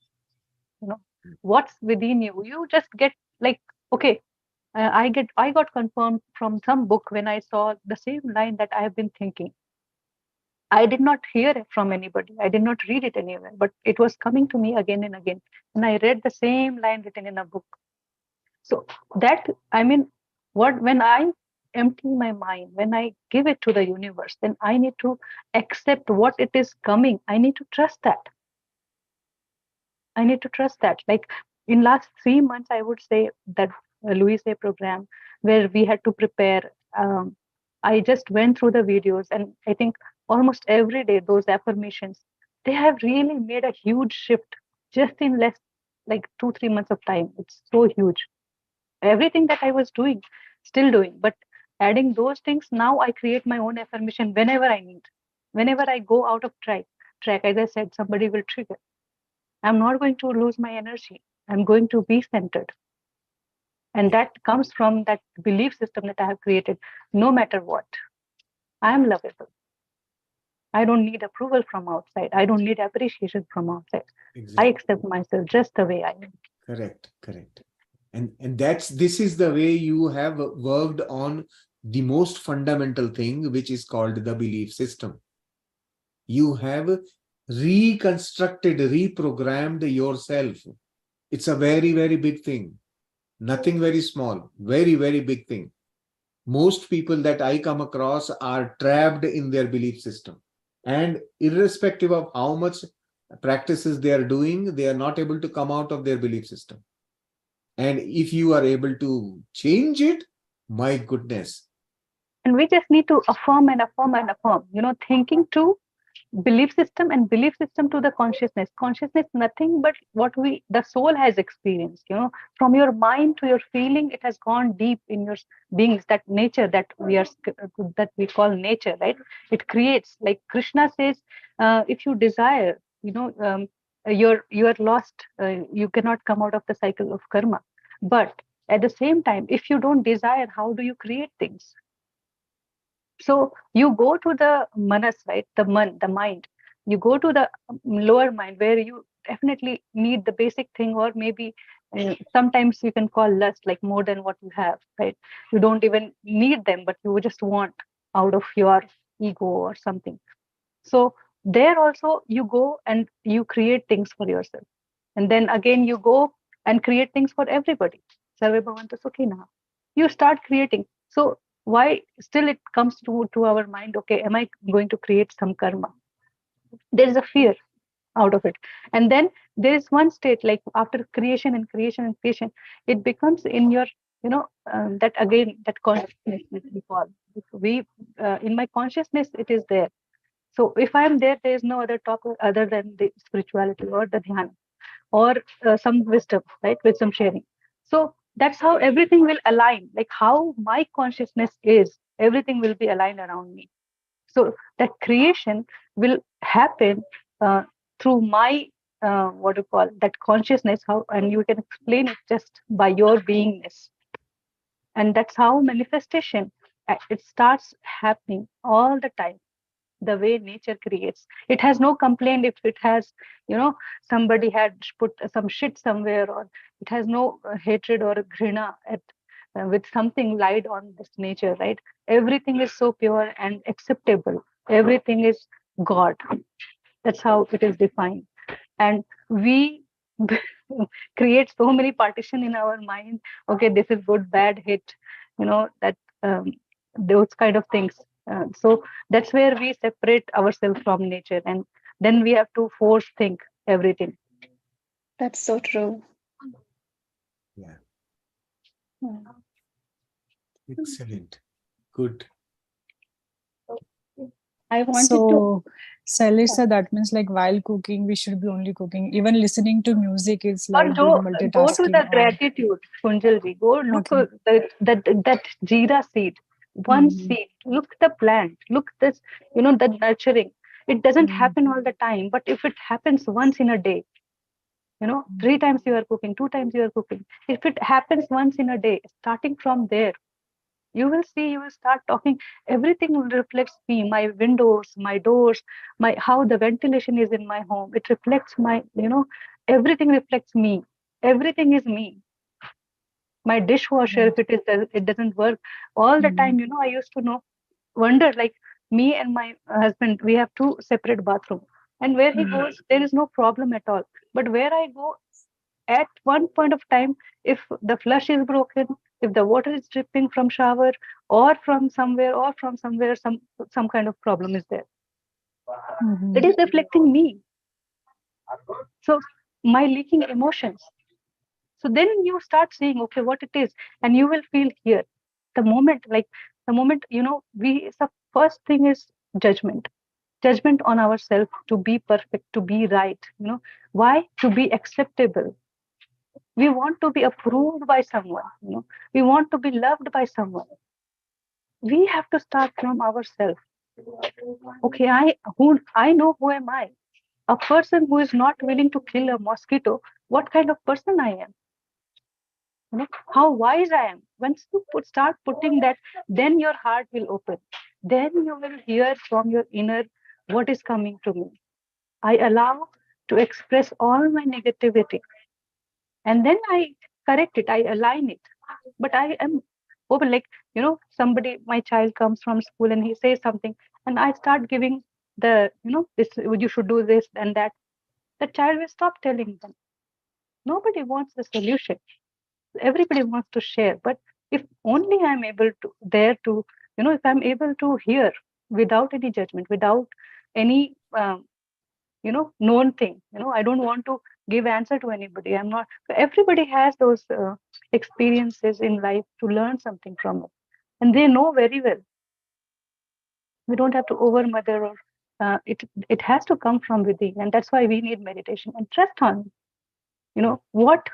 what's within you. You just get like, okay, I got confirmed from some book when I saw the same line that I have been thinking. I did not hear it from anybody. I did not read it anywhere, but it was coming to me again and again. And I read the same line written in a book. So that, I mean, when I empty my mind, when I give it to the universe, then I need to accept what it is coming. I need to trust that. I need to trust that. Like in last 3 months, I would say that Louis Hay program where we had to prepare. I just went through the videos, and I think almost every day those affirmations, they have really made a huge shift just in less like 2-3 months of time. It's so huge. Everything that I was doing, still doing, but adding those things, now I create my own affirmation whenever I need. Whenever I go out of track, as I said, somebody will trigger. I'm not going to lose my energy. I'm going to be centered. And that comes from that belief system that I have created. No matter what, I am lovable. I don't need approval from outside. I don't need appreciation from outside. Exactly. I accept myself just the way I am. Correct. And this is the way you have worked on the most fundamental thing, which is called the belief system. You have reconstructed, reprogrammed yourself. It's a very, very big thing. Nothing very small, very, very big thing. Most people that I come across are trapped in their belief system. And irrespective of how much practices they are doing, they are not able to come out of their belief system. And if you are able to change it, my goodness. And we just need to affirm and affirm and affirm, thinking to belief system and belief system to the consciousness, nothing but what the soul has experienced, from your mind to your feeling, it has gone deep in your beings, that nature that we call nature, right? It creates, like Krishna says, if you desire, you are lost, you cannot come out of the cycle of karma. But at the same time, if you don't desire, how do you create things? So you go to the manas, right? The mind. You go to the lower mind where you definitely need the basic thing, or maybe sometimes you can call lust, like more than what you have, right? You don't even need them, but you just want out of your ego or something. So there also you go and you create things for yourself. And then again, you go and create things for everybody. Sarve Bhavantu Sukhina. You start creating. So why still it comes to our mind, okay, am I going to create some karma? There is a fear out of it. And then there is one state, like after creation and creation and creation, it becomes in your, that again, that consciousness that we call. In my consciousness, it is there. So if I am there, there is no other topic other than the spirituality or the dhyana or some wisdom, right? Wisdom sharing. So that's how everything will align. Like how my consciousness is, everything will be aligned around me. So that creation will happen through my what do you call that consciousness? How, and you can explain it just by your beingness. And that's how manifestation it starts happening all the time, the way nature creates. It has no complaint if it has, somebody had put some shit somewhere, or it has no hatred or grina at with something lied on this nature, right? Everything is so pure and acceptable. Everything is God. That's how it is defined. And we create so many partition in our mind. Okay, this is good, bad, hit, that those kind of things. So that's where we separate ourselves from nature, and then we have to force think everything. That's so true. Yeah. Yeah. Excellent. Good. I wanted So, Salisa, that means like while cooking, we should be only cooking. Even listening to music is Or like doing go to the multitasking. Or gratitude, Kunjalji. Go look okay. that jeera seed, one seed. Look the plant. Look this, the nurturing. It doesn't happen all the time, but if it happens once in a day, 3 times you are cooking, 2 times you are cooking. If it happens once in a day, starting from there, You will see, you will start talking. Everything will reflects me, my windows, my doors, my how the ventilation is in my home. It reflects my, everything reflects me. Everything is me. My dishwasher, if it doesn't work all the time, I used to wonder, like, me and my husband, we have two separate bathrooms, and where he goes, there is no problem at all. But where I go, at one point of time, if the flush is broken, if the water is dripping from shower or from somewhere, some kind of problem is there. It is reflecting me. So my leaking emotions. So then you start seeing, okay, what it is, and you will feel here. The moment, the first thing is judgment. Judgment on ourselves to be perfect, to be right. Why? To be acceptable. We want to be approved by someone. We want to be loved by someone. We have to start from ourselves. Okay, I know who am I. A person who is not willing to kill a mosquito. What kind of person I am? How wise I am. Once you start putting that, then your heart will open. Then you will hear from your inner what is coming to me. I allow to express all my negativity. And then I correct it, I align it. But I am open, like, somebody, my child comes from school and he says something, and I start giving this, you should do this and that. The child will stop telling them. Nobody wants the solution. Everybody wants to share. But if only I'm able to, if I'm able to hear without any judgment, without any, known thing, I don't want to give answer to anybody. I'm not, everybody has those experiences in life to learn something from it. And they know very well. We don't have to overmother or it has to come from within. And that's why we need meditation and trust on, what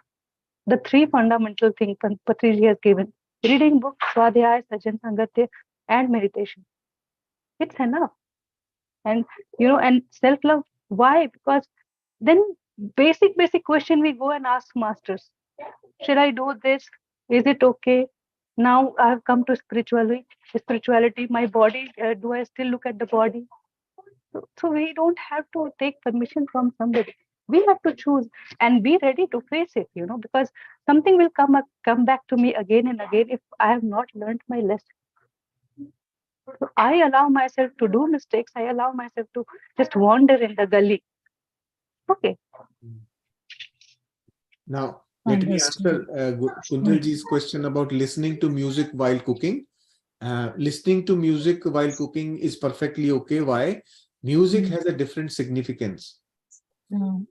the three fundamental things Patriji has given: reading books, Swadhyaya, Sajjan, Sangatya, and meditation. It's enough. And and self-love. Why? Because then basic question we go and ask masters. Should I do this? Is it okay? Now I have come to spirituality. My body, do I still look at the body? So we don't have to take permission from somebody. We have to choose and be ready to face it, because something will come back to me again and again if I have not learned my lesson. So I allow myself to do mistakes. I allow myself to just wander in the gully. Okay. Now, let me answer Kunjalji's question about listening to music while cooking. Listening to music while cooking is perfectly okay. Why? Music has a different significance.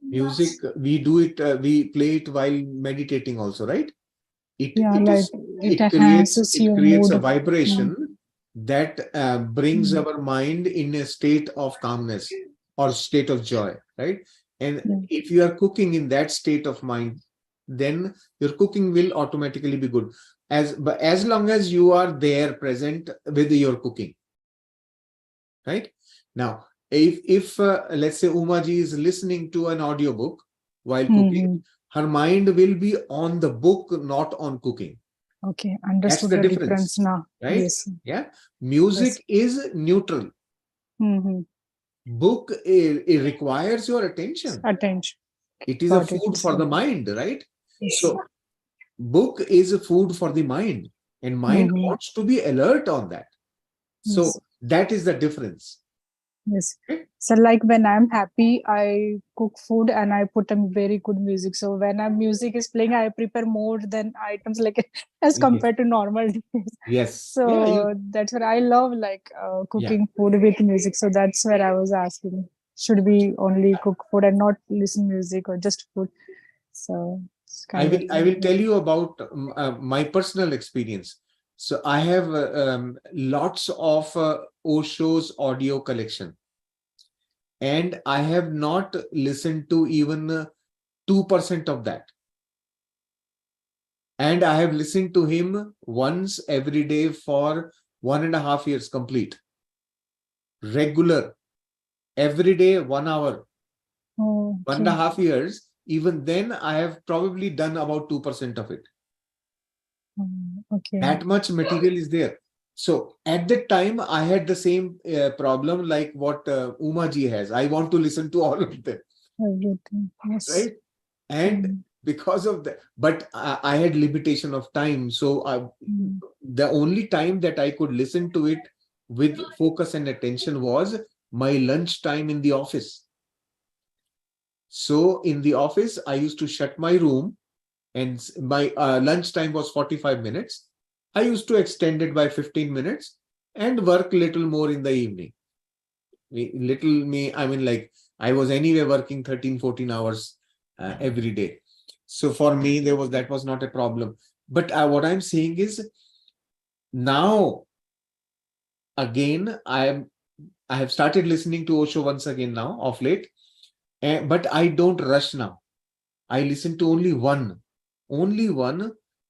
Music, we do it, we play it while meditating also, right? It creates a vibration that brings our mind in a state of calmness or state of joy, right? And if you are cooking in that state of mind, then your cooking will automatically be good. But as long as you are there present with your cooking, right? Now, if let's say Umaji is listening to an audiobook while cooking, her mind will be on the book, not on cooking. Okay, understood. That's the difference now, right? Yes. Yeah, music is neutral. Book, it requires your attention. It is a food for the mind, right? Yes. So book is a food for the mind, and mind wants to be alert on that. So that is the difference. Yes. So like when I'm happy, I cook food and I put a very good music. So when music is playing, I prepare more than items like as compared to normal days. Yes. So that's what I love, like cooking food with music. So that's where I was asking, should we only cook food and not listen music or just food? So I will tell you about my personal experience. So I have lots of Osho's audio collection, and I have not listened to even 2% of that. And I have listened to him once every day for 1.5 years complete. Regular. Every day, 1 hour. 1.5 years. Even then, I have probably done about 2% of it. That much material is there. So at that time, I had the same problem like what Uma ji has. I want to listen to all of them, Everything. Yes. right? And because of that, but I had limitation of time. So the only time that I could listen to it with focus and attention was my lunch time in the office. So in the office, I used to shut my room, and my lunch time was 45 minutes. I used to extend it by 15 minutes and work little more in the evening. I mean, like I was anyway working 13, 14 hours every day. So for me, that was not a problem. But what I'm saying is now, again, I have started listening to Osho once again now of late, but I don't rush now. I listen to only one,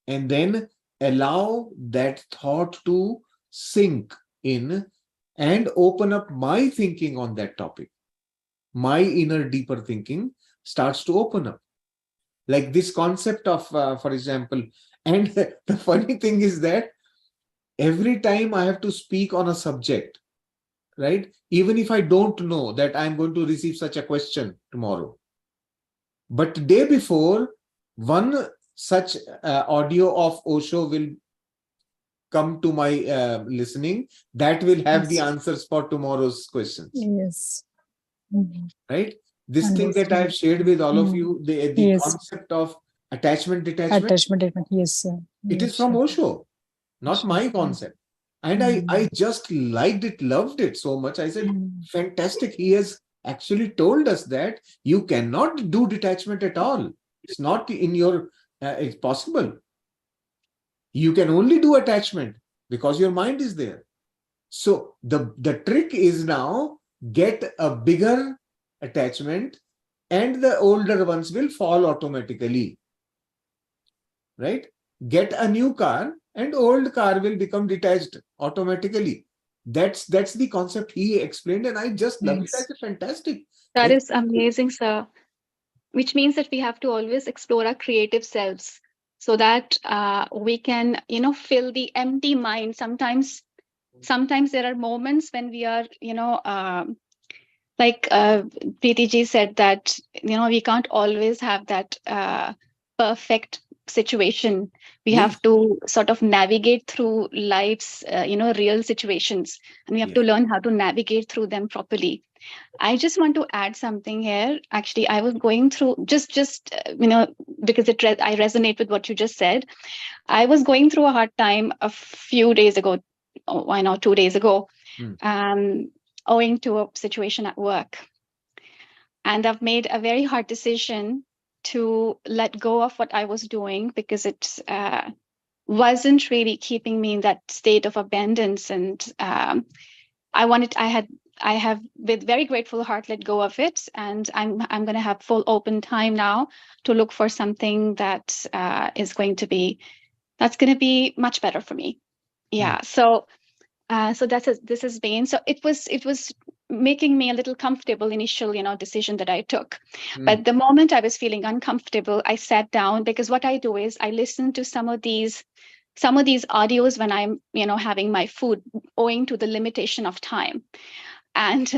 and then allow that thought to sink in and open up my thinking on that topic. My inner deeper thinking starts to open up. Like this concept of, for example, and the funny thing is that every time I have to speak on a subject, right? Even if I don't know that I'm going to receive such a question tomorrow, but the day before, one such audio of Osho will come to my listening that will have the answers for tomorrow's questions. Yes. Right? This thing that I have shared with all of you, the concept of attachment detachment. Yes, sir. It is from Osho, not my concept. And I just liked it, loved it so much. I said, fantastic. He has actually told us that you cannot do detachment at all. It's not in your, it's possible. You can only do attachment because your mind is there. So the trick is now get a bigger attachment and the older ones will fall automatically. Right? Get a new car and old car will become detached automatically. That's the concept he explained, and I just love it. That's fantastic. That is amazing, sir. Which means that we have to always explore our creative selves so that we can, fill the empty mind. Sometimes there are moments when we are, like Preeti ji said that, we can't always have that perfect situation. We have to sort of navigate through life's, real situations, and we have to learn how to navigate through them properly. I just want to add something here. Actually, I was going through just because I resonate with what you just said. I was going through a hard time a few days ago. Oh, why not 2 days ago? Owing to a situation at work. And I've made a very hard decision to let go of what I was doing because it wasn't really keeping me in that state of abundance. And I have with very grateful heart let go of it. And I'm going to have full open time now to look for something that is going to be much better for me. Yeah. So this has been, so it was making me a little comfortable initial, decision that I took. But the moment I was feeling uncomfortable, I sat down, because what I do is I listen to some of these audios when I'm, having my food, owing to the limitation of time. And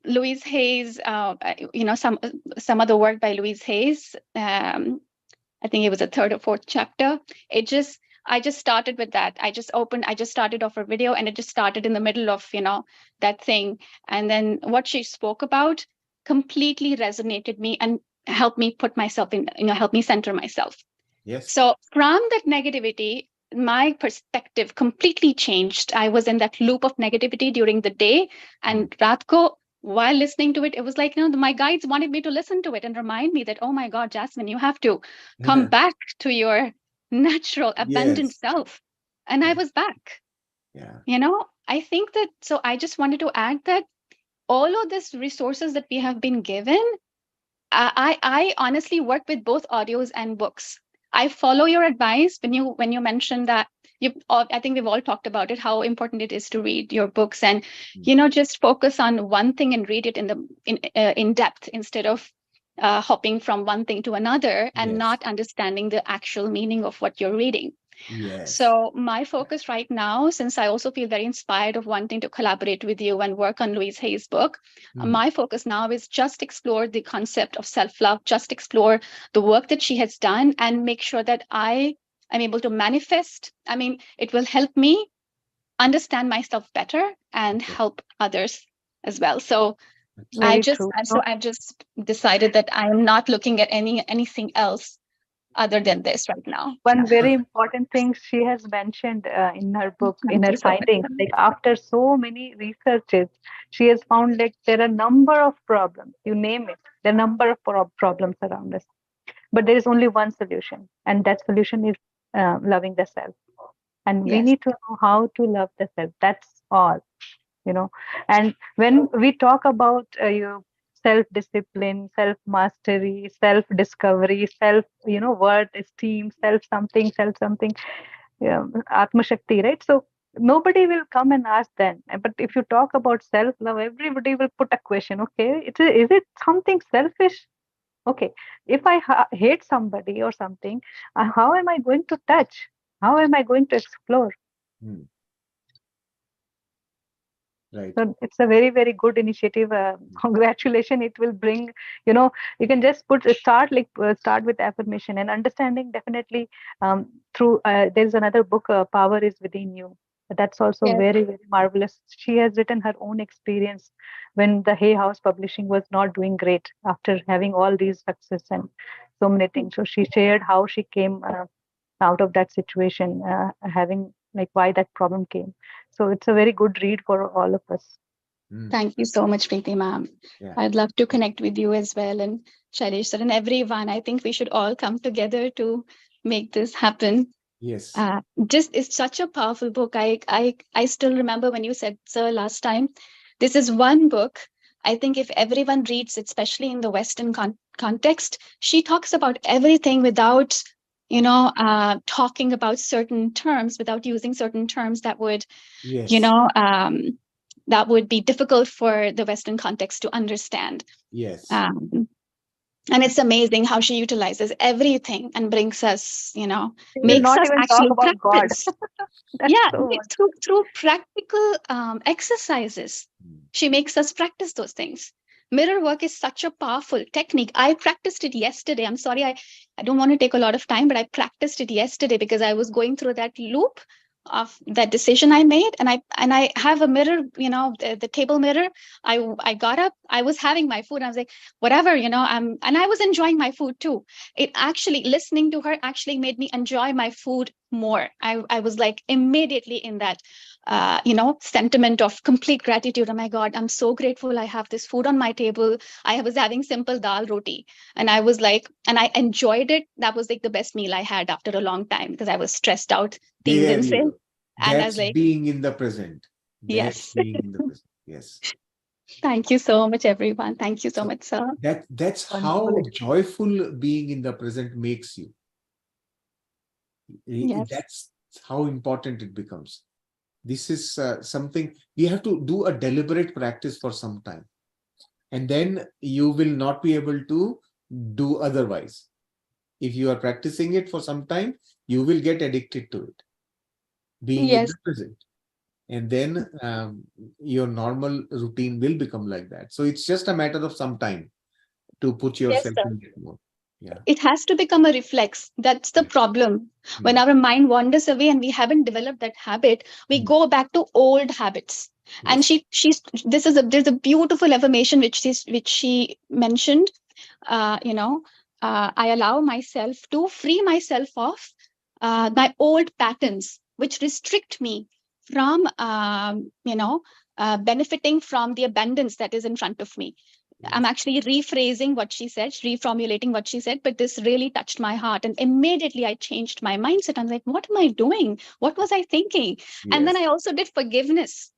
Louise Hayes, some of the work by Louise Hayes, I think it was the third or fourth chapter. I just started with that. I just started off a video, and it just started in the middle of, that thing. And then what she spoke about completely resonated me and helped me put myself in, help me center myself. Yes. So from that negativity, my perspective completely changed. I was in that loop of negativity during the day, and Ratko, while listening to it, it was like, my guides wanted me to listen to it and remind me that, oh my God, Jasmine, you have to come back to your natural, abundant self. And I was back. Yeah. I think that, so I just wanted to add that all of these resources that we have been given, I honestly work with both audios and books. I follow your advice when you mentioned that I think we've all talked about it, how important it is to read your books and, just focus on one thing and read it in depth instead of hopping from one thing to another and not understanding the actual meaning of what you're reading. Yes. So my focus right now, since I also feel very inspired of wanting to collaborate with you and work on Louise Hay's book, my focus now is just explore the concept of self-love, just explore the work that she has done and make sure that I am able to manifest. I mean, it will help me understand myself better and help others as well. So Very true. I've just decided that I'm not looking at anything else other than this right now. One very important thing she has mentioned in her book, in Thank her you so much. findings, like after so many researches, she has found like there are a number of problems, you name it, there are a number of problems around us. But there is only one solution, and that solution is loving the self. And we Yes. need to know how to love the self. That's all, you know. And when we talk about self discipline, self mastery, self discovery, self, worth, esteem, self something, Atma Shakti, right? So nobody will come and ask then. But if you talk about self love, everybody will put a question. Okay, is it something selfish? Okay, if I hate somebody or something, how am I going to touch? How am I going to explore? Hmm. Right. So it's a very, very good initiative. Congratulations! It will bring, you can just start with affirmation and understanding. Definitely, through there's another book, Power is Within You. That's also Yes. very, very marvelous. She has written her own experience when the Hay House Publishing was not doing great after having all these success and so many things. So she shared how she came out of that situation, having like why that problem came. So it's a very good read for all of us. Thank you so much, Preeti ma'am. Yeah. I'd love to connect with you as well, and Shailesh sir and everyone. I think we should all come together to make this happen. Yes. Just it's such a powerful book. I still remember when you said, sir, last time, this is one book. I think if everyone reads it, especially in the Western context, she talks about everything without, talking about certain terms, without using certain terms that would, Yes. that would be difficult for the Western context to understand. Yes. And it's amazing how she utilizes everything and brings us, She will makes not us even talk actually about God. practice. That's Yeah, so much. through practical exercises, she makes us practice those things. Mirror work is such a powerful technique. I practiced it yesterday. I'm sorry, I don't want to take a lot of time, but I practiced it yesterday because I was going through that loop of that decision I made, and I have a mirror, the table mirror. I got up, I was having my food, and I was like, whatever, and I was enjoying my food too. It actually, listening to her actually made me enjoy my food more. I was like immediately in that sentiment of complete gratitude. Oh my God, I'm so grateful I have this food on my table. I was having simple dal roti, and I was like, and I enjoyed it. That was like the best meal I had after a long time because I was stressed out. There you go. And I was That's like, being in the present. That's yes. being in the present. Yes. Thank you so much, everyone. Thank you so So much, sir. that's Wonderful how joyful being in the present makes you. Yes. That's how important it becomes. This is something we have to do a deliberate practice for some time. And then you will not be able to do otherwise. If you are practicing it for some time, you will get addicted to it. Being in Yes. the present. And then your normal routine will become like that. So it's just a matter of some time to put Yes, yourself sir. in that mode. Yeah. It has to become a reflex. That's the problem. When our mind wanders away and we haven't developed that habit, we go back to old habits. And Yes. there's a beautiful affirmation which she mentioned. I allow myself to free myself of my old patterns, which restrict me from benefiting from the abundance that is in front of me. I'm actually rephrasing what she said, reformulating what she said, but this really touched my heart. And immediately I changed my mindset. I'm like, what am I doing? What was I thinking? And then I also did forgiveness.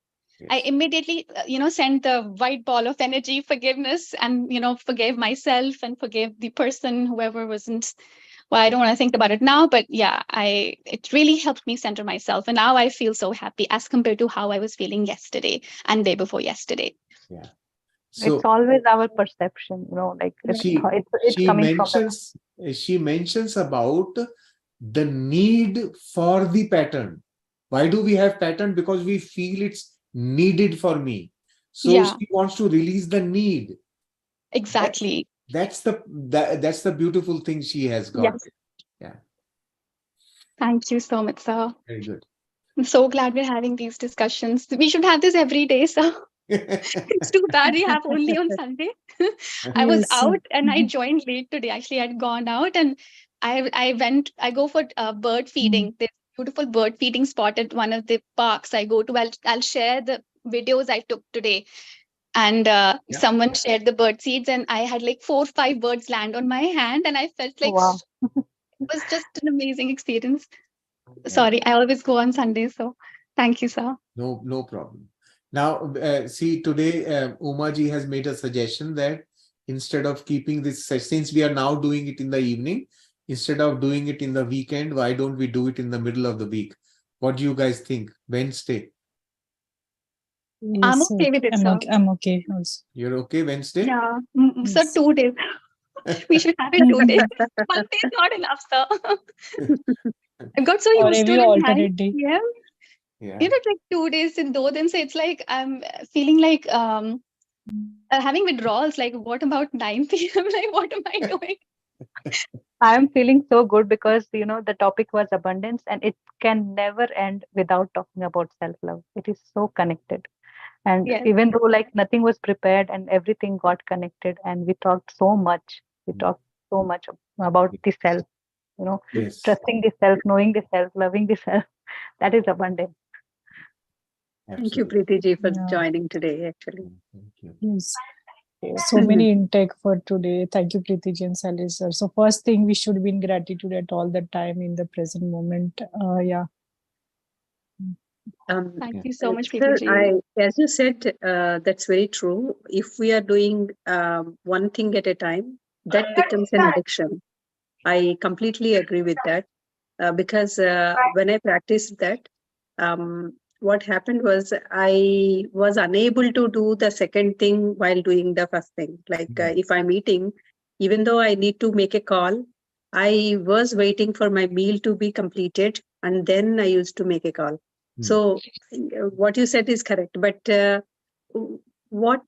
I immediately, sent the white ball of energy, forgiveness, and, forgave myself and forgave the person, whoever wasn't. Well, I don't want to think about it now, but yeah, it really helped me center myself. And now I feel so happy as compared to how I was feeling yesterday and day before yesterday. Yeah. it's So always our perception, like she it's coming from the mentions about the need for the pattern. Why do we have pattern? Because we feel it's needed for me. So Yeah, she wants to release the need. exactly. That's the beautiful thing she has got. Yes. Yeah, Thank you so much, sir. very good. I'm so glad we're having these discussions. We should have this every day, sir. It's too bad we have only on Sunday. I was Yes. out and I joined late today. Actually, I'd gone out and I go for bird feeding. There's a beautiful bird feeding spot at one of the parks I go to. I'll share the videos I took today. And Yeah. someone shared the bird seeds, and I had like 4 or 5 birds land on my hand, and I felt like Wow. it was just an amazing experience. Yeah. Sorry, I always go on Sundays, so thank you, sir. No problem. Now, see, today Umaji has made a suggestion that instead of keeping this, since we are now doing it in the evening, instead of doing it in the weekend, why don't we do it in the middle of the week? What do you guys think? Wednesday? I'm Yes, okay with it, I'm sir. okay. I'm okay also. You're okay, Wednesday? Yeah, sir, Yes. 2 days. We should have it 2 days. One day is not enough, sir. I got so Or used to every it in night. alternate day. Yeah, Yeah. like 2 days in 2 days. So it's like I'm feeling like having withdrawals. Like, what about 9 p.m.? Like, what am I doing? I am feeling so good because the topic was abundance, and it can never end without talking about self-love. It is so connected. And Yes. even though like nothing was prepared and everything got connected, and we talked so much, about the self, Yes. trusting the self, knowing the self, loving the self. That is abundance. Thank you, Absolutely. Preeti ji, for Yeah. joining today, actually. Thank you. Yes. So many intake for today. Thank you, Preeti ji and Sally sir. So first thing, we should be in gratitude at all the time in the present moment. Yeah. Thank Yeah. you so much, Sir, PTG. as you said, that's very true. If we are doing one thing at a time, that becomes an addiction. I completely agree with that because when I practiced that, what happened was I was unable to do the second thing while doing the first thing. Like if I'm eating, even though I need to make a call, I was waiting for my meal to be completed and then I used to make a call. So what you said is correct. But what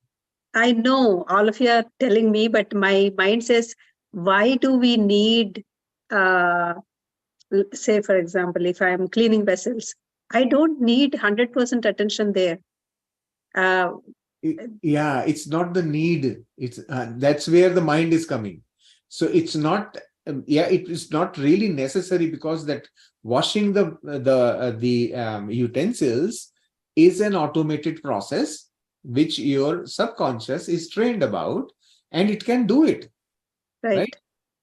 I know all of you are telling me, but my mind says, why do we need, say, for example, if I'm cleaning vessels, I don't need 100% attention there. Yeah, it's not the need. It's that's where the mind is coming. So it's not. Yeah, it is not really necessary because that washing the utensils is an automated process which your subconscious is trained about, and it can do it, right?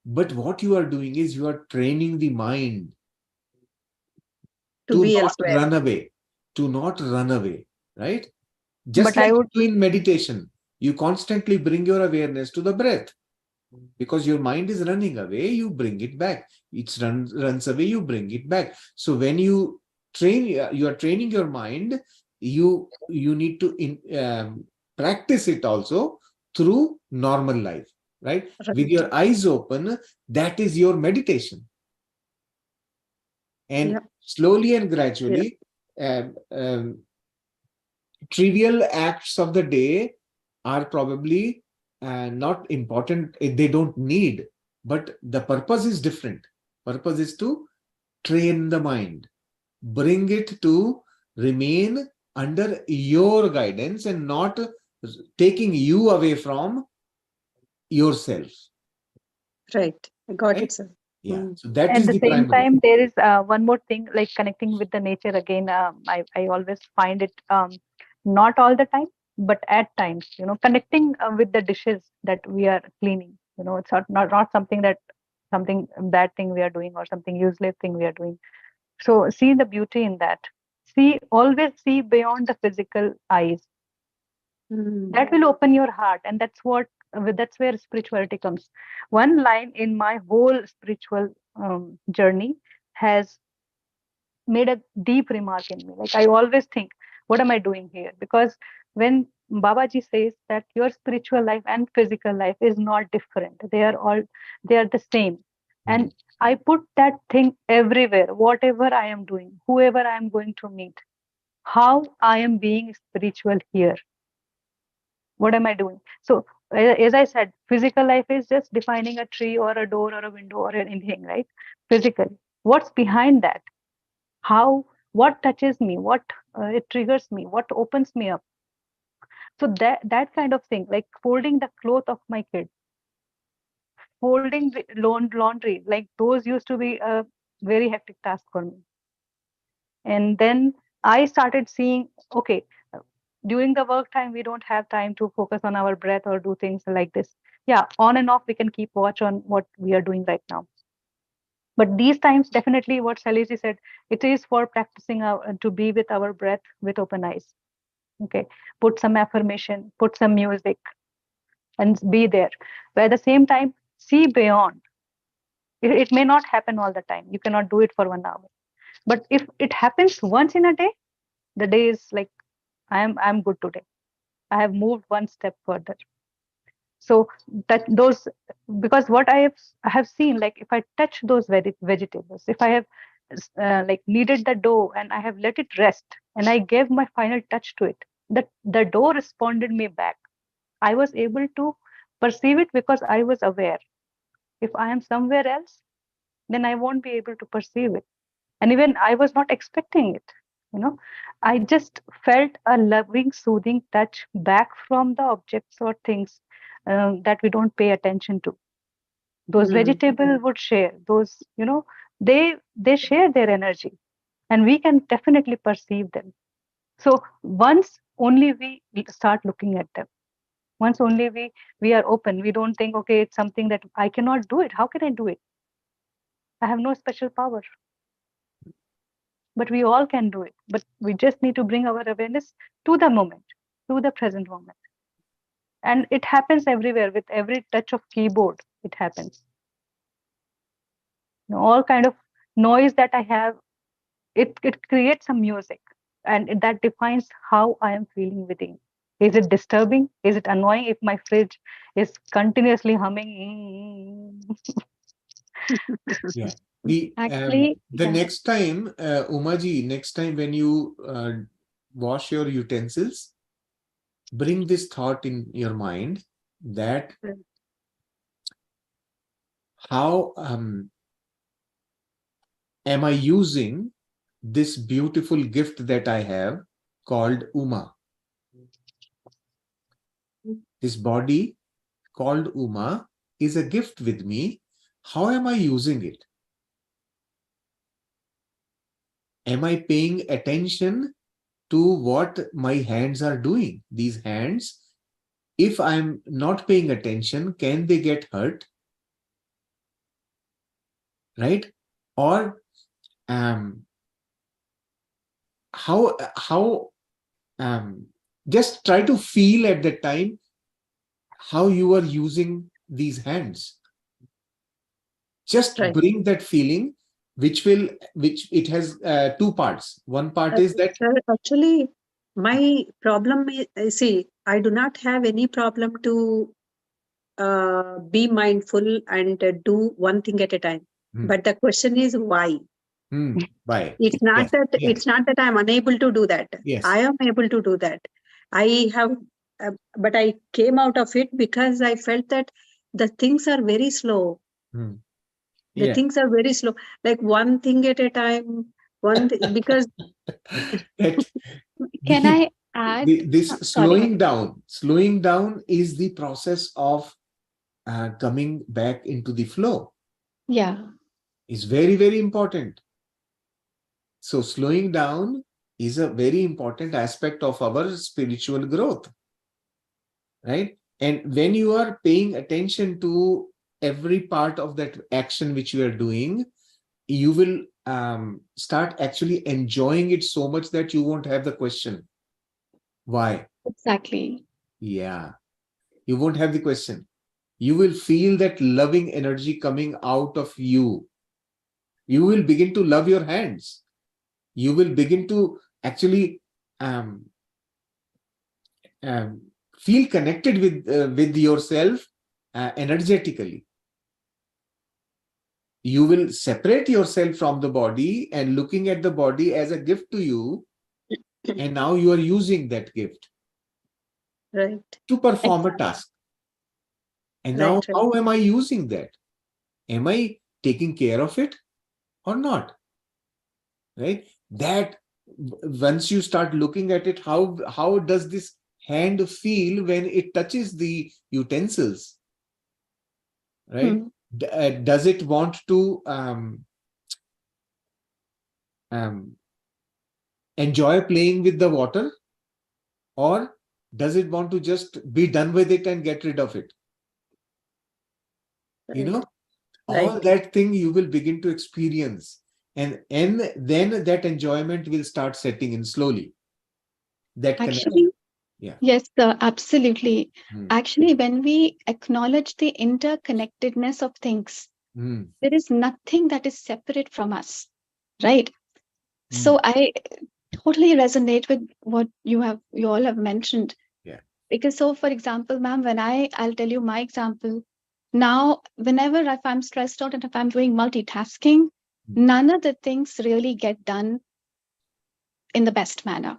But what you are doing is you are training the mind To to be not elsewhere. run away, to not run away, right? Just But I like would you do in meditation, you constantly bring your awareness to the breath because your mind is running away, you bring it back. It runs away, you bring it back. So when you you are training your mind, you need to practice it also through normal life, right? With your eyes open, that is your meditation. And slowly and gradually, trivial acts of the day are probably not important. They don't need, but the purpose is different. Purpose is to train the mind, bring it to remain under your guidance and not taking you away from yourself. Right. I got Right? it, sir. Yeah. So that at is the the same primary. time, there is one more thing, like connecting with the nature again. I always find it not all the time, but at times, connecting with the dishes that we are cleaning. It's not something bad thing we are doing or something useless thing we are doing. So see the beauty in that. Always see beyond the physical eyes. That will open your heart, and that's where spirituality comes. One line in my whole spiritual journey has made a deep remark in me. Like, I always think, what am I doing here? Because when Babaji says that your spiritual life and physical life is not different, they are the same. And I put that thing everywhere, whatever I am doing, whoever I am going to meet, how I am being spiritual here. What am I doing? So, as I said, physical life is just defining a tree or a door or a window or anything, right? Physical. What's behind that? How, what touches me? What it triggers me? What opens me up? So that kind of thing, like folding the cloth of my kid, folding the laundry, like those used to be a very hectic task for me. And then I started seeing, okay, during the work time, we don't have time to focus on our breath or do things like this. Yeah, on and off, we can keep watch on what we are doing right now. But these times, definitely what Shailesh said, it is for practicing to be with our breath with open eyes. Okay, put some affirmation, put some music, and be there. But at the same time, see beyond. It may not happen all the time. You cannot do it for 1 hour. But if it happens once in a day, the day is like, I'm good today. I have moved one step further. So that those, because what I have seen, like if I touch those vegetables, if I have like kneaded the dough and I have let it rest and I gave my final touch to it, that the dough responded me back. I was able to perceive it because I was aware. If I am somewhere else, then I won't be able to perceive it. And even I was not expecting it. You know, I just felt a loving, soothing touch back from the objects or things that we don't pay attention to. Those vegetables would share. Those, they share their energy, and we can definitely perceive them. So once only we start looking at them, once only we are open, we don't think, okay, it's something that I cannot do it. How can I do it? I have no special power. But we all can do it. But we just need to bring our awareness to the moment, to the present moment. And it happens everywhere. With every touch of keyboard, it happens. All kind of noise that I have, it creates some music, and that defines how I am feeling within. Is it disturbing? Is it annoying if my fridge is continuously humming? Yeah. Actually, The yeah. next time, Umaji, next time when you wash your utensils, bring this thought in your mind that how am I using this beautiful gift that I have called Uma? This body called Uma is a gift with me. How am I using it? Am I paying attention to what my hands are doing? These hands, if I'm not paying attention, can they get hurt? Right? Or how just try to feel at the time how you are using these hands. Just Right. bring that feeling, which it has two parts. One part is that Sir, actually, my problem is, see, I do not have any problem to be mindful and do one thing at a time. But the question is why? Why? It's not Yes. that Yes. it's not that I'm unable to do that. Yes. I am able to do that. I have, but I came out of it because I felt that the things are very slow. The Yeah. things are very slow, like one thing at a time. Because That Can I add? this Sorry. slowing down is the process of coming back into the flow. Yeah. Is very, very important. So slowing down is a very important aspect of our spiritual growth, right? And when you are paying attention to every part of that action which you are doing, you will start actually enjoying it so much that you won't have the question, why? Exactly. Yeah, you won't have the question. You will feel that loving energy coming out of you. You will begin to love your hands. You will begin to actually um, um, feel connected with yourself energetically. you will separate yourself from the body and looking at the body as a gift to you. And now you are using that gift to perform a task. And now, how am I using that? Am I taking care of it or not? Right? That once you start looking at it, how does this hand feel when it touches the utensils? Right? Does it want to enjoy playing with the water, or does it want to just be done with it and get rid of it? You know, all that thing you will begin to experience, and then that enjoyment will start setting in slowly. That Actually, yeah. Yes, sir, absolutely. Actually, when we acknowledge the interconnectedness of things, there is nothing that is separate from us, right? So I totally resonate with what you all have mentioned. Yeah. Because so, for example, ma'am, when I'll tell you my example. Now, whenever if I'm stressed out and if I'm doing multitasking, none of the things really get done in the best manner.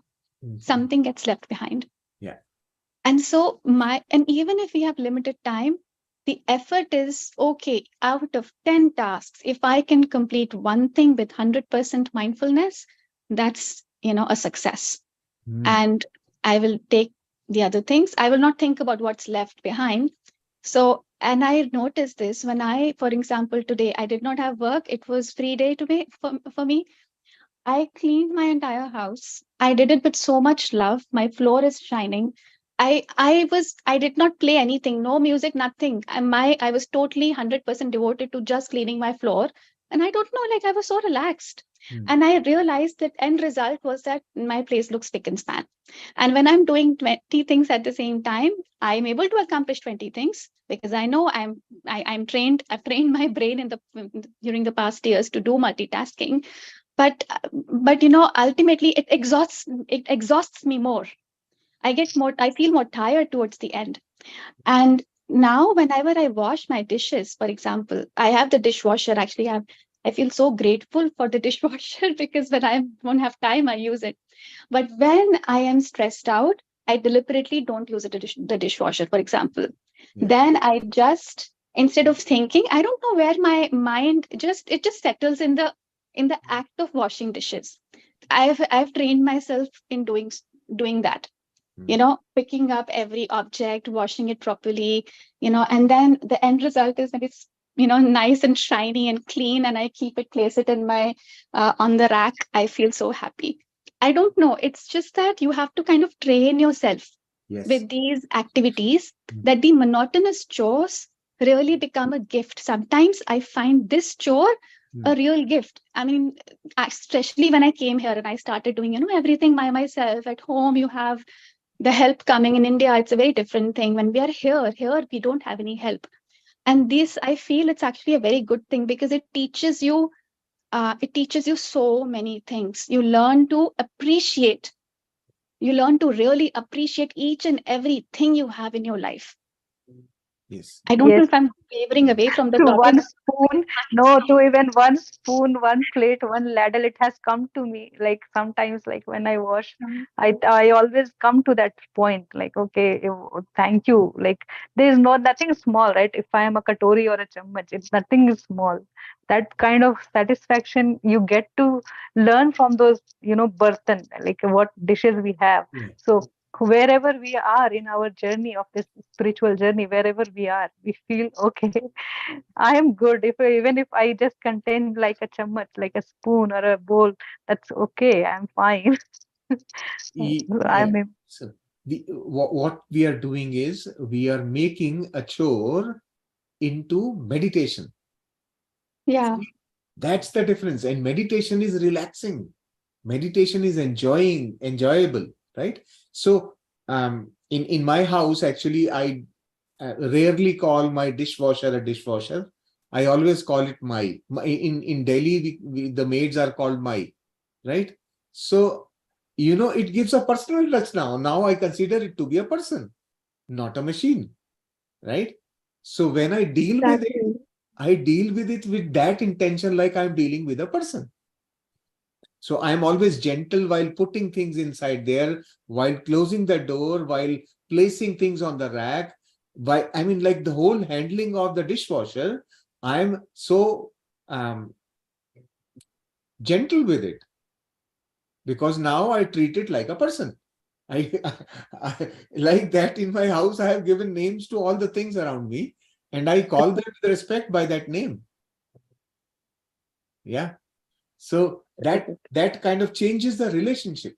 Something gets left behind. Yeah. And so and even if we have limited time, the effort is okay, out of 10 tasks, if I can complete one thing with 100% mindfulness, that's, a success. And I will take the other things. I will not think about what's left behind. So, and I noticed this when for example, today I did not have work. It was free day today for me. I cleaned my entire house. I did it with so much love. My floor is shining. I did not play anything, no music, nothing. I was totally 100% devoted to just cleaning my floor. And I don't know, like I was so relaxed. And I realized that end result was that my place looks spick and span. And when I'm doing 20 things at the same time, I'm able to accomplish 20 things because I know I'm trained. I've trained my brain during the past years to do multitasking. But ultimately it exhausts me more. I feel more tired towards the end. And now whenever I wash my dishes, for example, I have the dishwasher. Actually, I feel so grateful for the dishwasher because when I don't have time, I use it. But when I am stressed out, I deliberately don't use the dishwasher, for example. Then I just, instead of thinking, I don't know where my mind it just settles in the act of washing dishes. I've trained myself in doing that. Picking up every object, washing it properly, and then the end result is that it's, nice and shiny and clean, and I place it in my, on the rack. I feel so happy. I don't know. It's just that you have to kind of train yourself with these activities that the monotonous chores really become a gift. Sometimes I find this chore a real gift. I mean, especially when I came here and I started doing, everything by myself at home. You have the help coming. In India, it's a very different thing. When we are here we don't have any help. And this, I feel it's actually a very good thing because it teaches you so many things. You learn to really appreciate each and everything you have in your life. Yes. I don't know if I'm wavering away from the To topic. one spoon, no, to even one spoon, one plate, one ladle, it has come to me. Like sometimes, like when I wash, I always come to that point. Like, okay, thank you. Like there is nothing small, right? If I am a katori or a chammach, it's nothing is small. That kind of satisfaction you get to learn from those, burtan, like what dishes we have. So wherever we are in our journey of this spiritual journey, wherever we are, we feel okay. I am good. Even if I just contain like a chammach, like a spoon or a bowl, that's okay. I'm fine. So what we are doing is we are making a chore into meditation. Yeah. That's the difference. And meditation is relaxing. Meditation is enjoyable, right? So in my house, actually, I rarely call my dishwasher a dishwasher. I always call it my. In Delhi, the maids are called my, right? So, it gives a personal touch now. Now I consider it to be a person, not a machine, right? So when I deal with it, I deal with it with that intention, like I'm dealing with a person. So I'm always gentle while putting things inside there, while closing the door, while placing things on the rack. Like the whole handling of the dishwasher, I'm so gentle with it, because now I treat it like a person. I like that in my house. I have given names to all the things around me, and I call them with respect by that name. Yeah. So that kind of changes the relationship.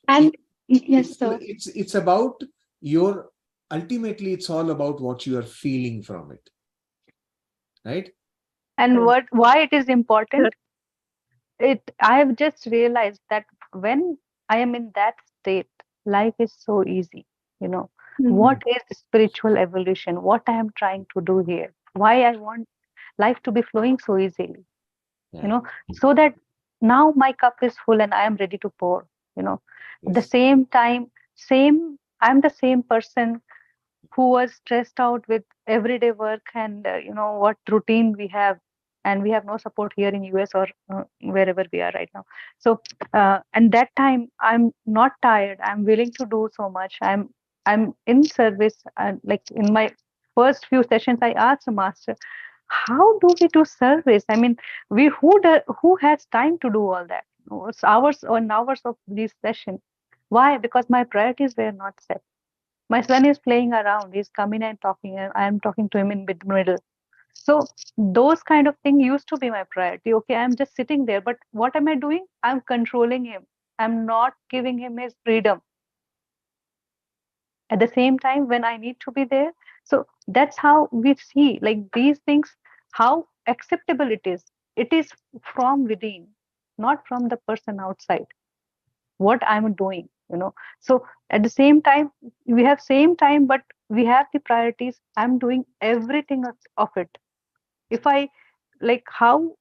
And yes, sir. It's about your, ultimately it's all about what you are feeling from it, right? And why it is important? I have just realized that when I am in that state, life is so easy. You know, what is spiritual evolution? What I am trying to do here? Why I want life to be flowing so easily, Yeah. you know, so that now my cup is full and I am ready to pour, you know. At the Yes. same time, I'm the same person who was stressed out with everyday work and what routine we have, and we have no support here in US or wherever we are right now. So and that time I'm not tired, I'm willing to do so much, I'm in service. And like in my first few sessions I asked the master, how do we do service? I mean, who has time to do all that? It's hours and hours of these sessions. Why? Because my priorities were not set. My son is playing around. He's coming and talking, and I am talking to him in middle. So those kind of thing used to be my priority. Okay, I'm just sitting there, but what am I doing? I'm controlling him. I'm not giving him his freedom. At the same time, when I need to be there, so that's how we see like these things, how acceptable it is. It is from within, not from the person outside. What I'm doing, so at the same time we have same time, but we have the priorities. I'm doing everything of it. If I like how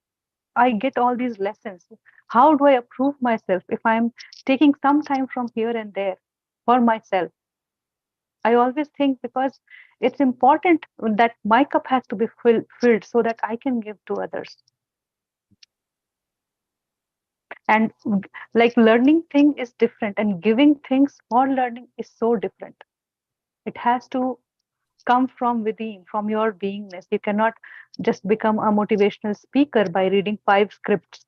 I get all these lessons, how do I approve myself if I'm taking some time from here and there for myself? I always think because it's important that my cup has to be filled so that I can give to others. And like learning thing is different, and giving things or learning is so different. It has to come from within, from your beingness. You cannot just become a motivational speaker by reading 5 scripts.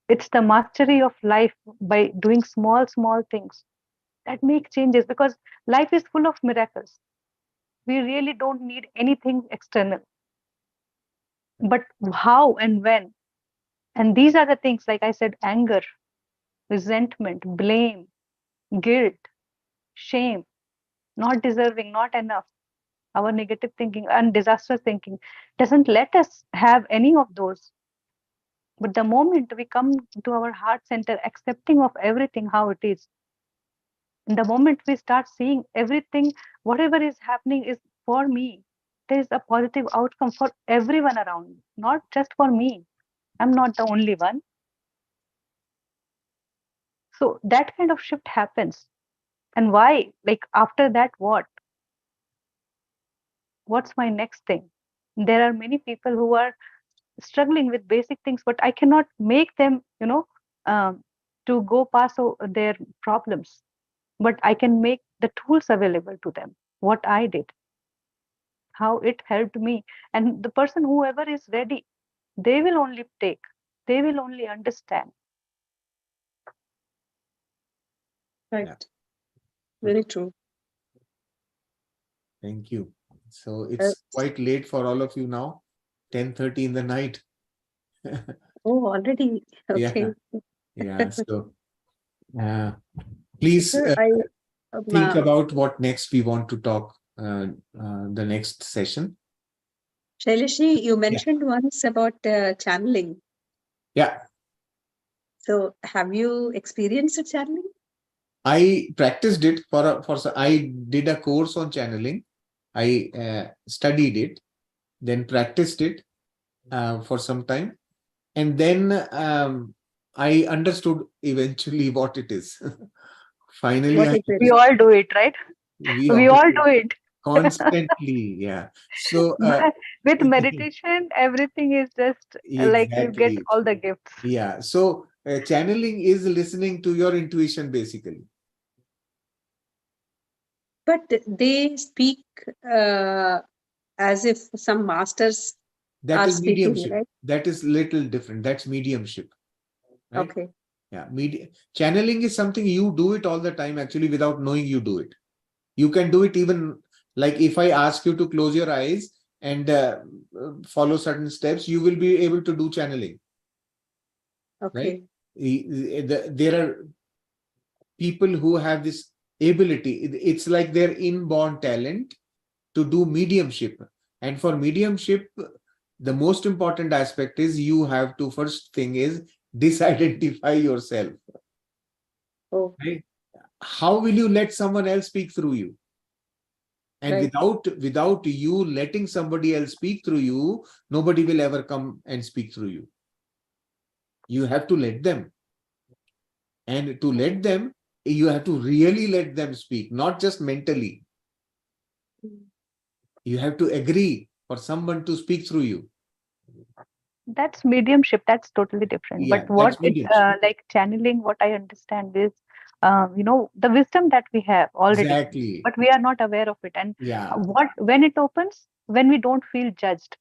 It's the mastery of life by doing small things that make changes, because life is full of miracles. We really don't need anything external. But how and when? And these are the things, like I said, anger, resentment, blame, guilt, shame, not deserving, not enough. Our negative thinking and disastrous thinking doesn't let us have any of those. But the moment we come to our heart center, accepting of everything how it is, and the moment we start seeing everything, whatever is happening is for me, there is a positive outcome for everyone around me, not just for me. I'm not the only one. So that kind of shift happens. And why? Like after that, what? What's my next thing? There are many people who are struggling with basic things, but I cannot make them, to go past their problems. But I can make the tools available to them. What I did, how it helped me, and the person whoever is ready, they will only take. They will only understand. Right. Yeah. Very true. Thank you. So it's quite late for all of you now, 10:30 in the night. Oh, already. Okay. Yeah. So please Sir, think about what next we want to talk the next session. Shaileshi, you mentioned once about channeling. Yeah. So have you experienced channeling? I practiced it I did a course on channeling. I studied it, then practiced it for some time, and then I understood eventually what it is. Finally, What is it? We all do it, right? we We all all do it. Constantly, yeah. So But with meditation, everything is just like you get exactly, all the gifts. yeah. So channeling is listening to your intuition, basically. But they speak as if some masters That are is speaking, mediumship. right? That is little different. That's mediumship, right? Okay. Yeah. Channeling is something you do it all the time, actually, without knowing you do it. You can do it even like if I ask you to close your eyes and follow certain steps, you will be able to do channeling, right? Okay. There are people who have this ability. It's like their inborn talent to do mediumship. And for mediumship, the most important aspect is you have to, first thing is disidentify yourself, Oh, right? How will you let someone else speak through you? And right. without you letting somebody else speak through you, nobody will ever come and speak through you. You have to let them. And to let them, you have to really let them speak, not just mentally. You have to agree for someone to speak through you. That's mediumship. That's totally different. But Yeah, what that's it mediumship. like channeling, what I understand is, the wisdom that we have already, Exactly. but we are not aware of it. And Yeah. what when it opens, when we don't feel judged.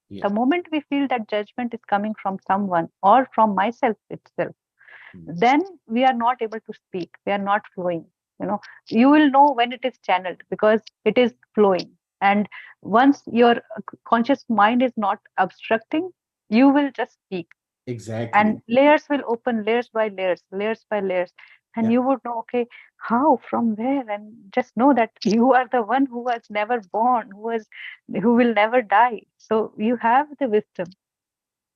Yeah. The moment we feel that judgment is coming from someone or from myself itself, then we are not able to speak. We are not flowing. You will know when it is channeled because it is flowing. And once your conscious mind is not obstructing, you will just speak. And Exactly. layers will open, layers by layers, layers by layers. And Yeah. you would know, okay, how, from where? And just know that you are the one who was never born, who will never die. So you have the wisdom,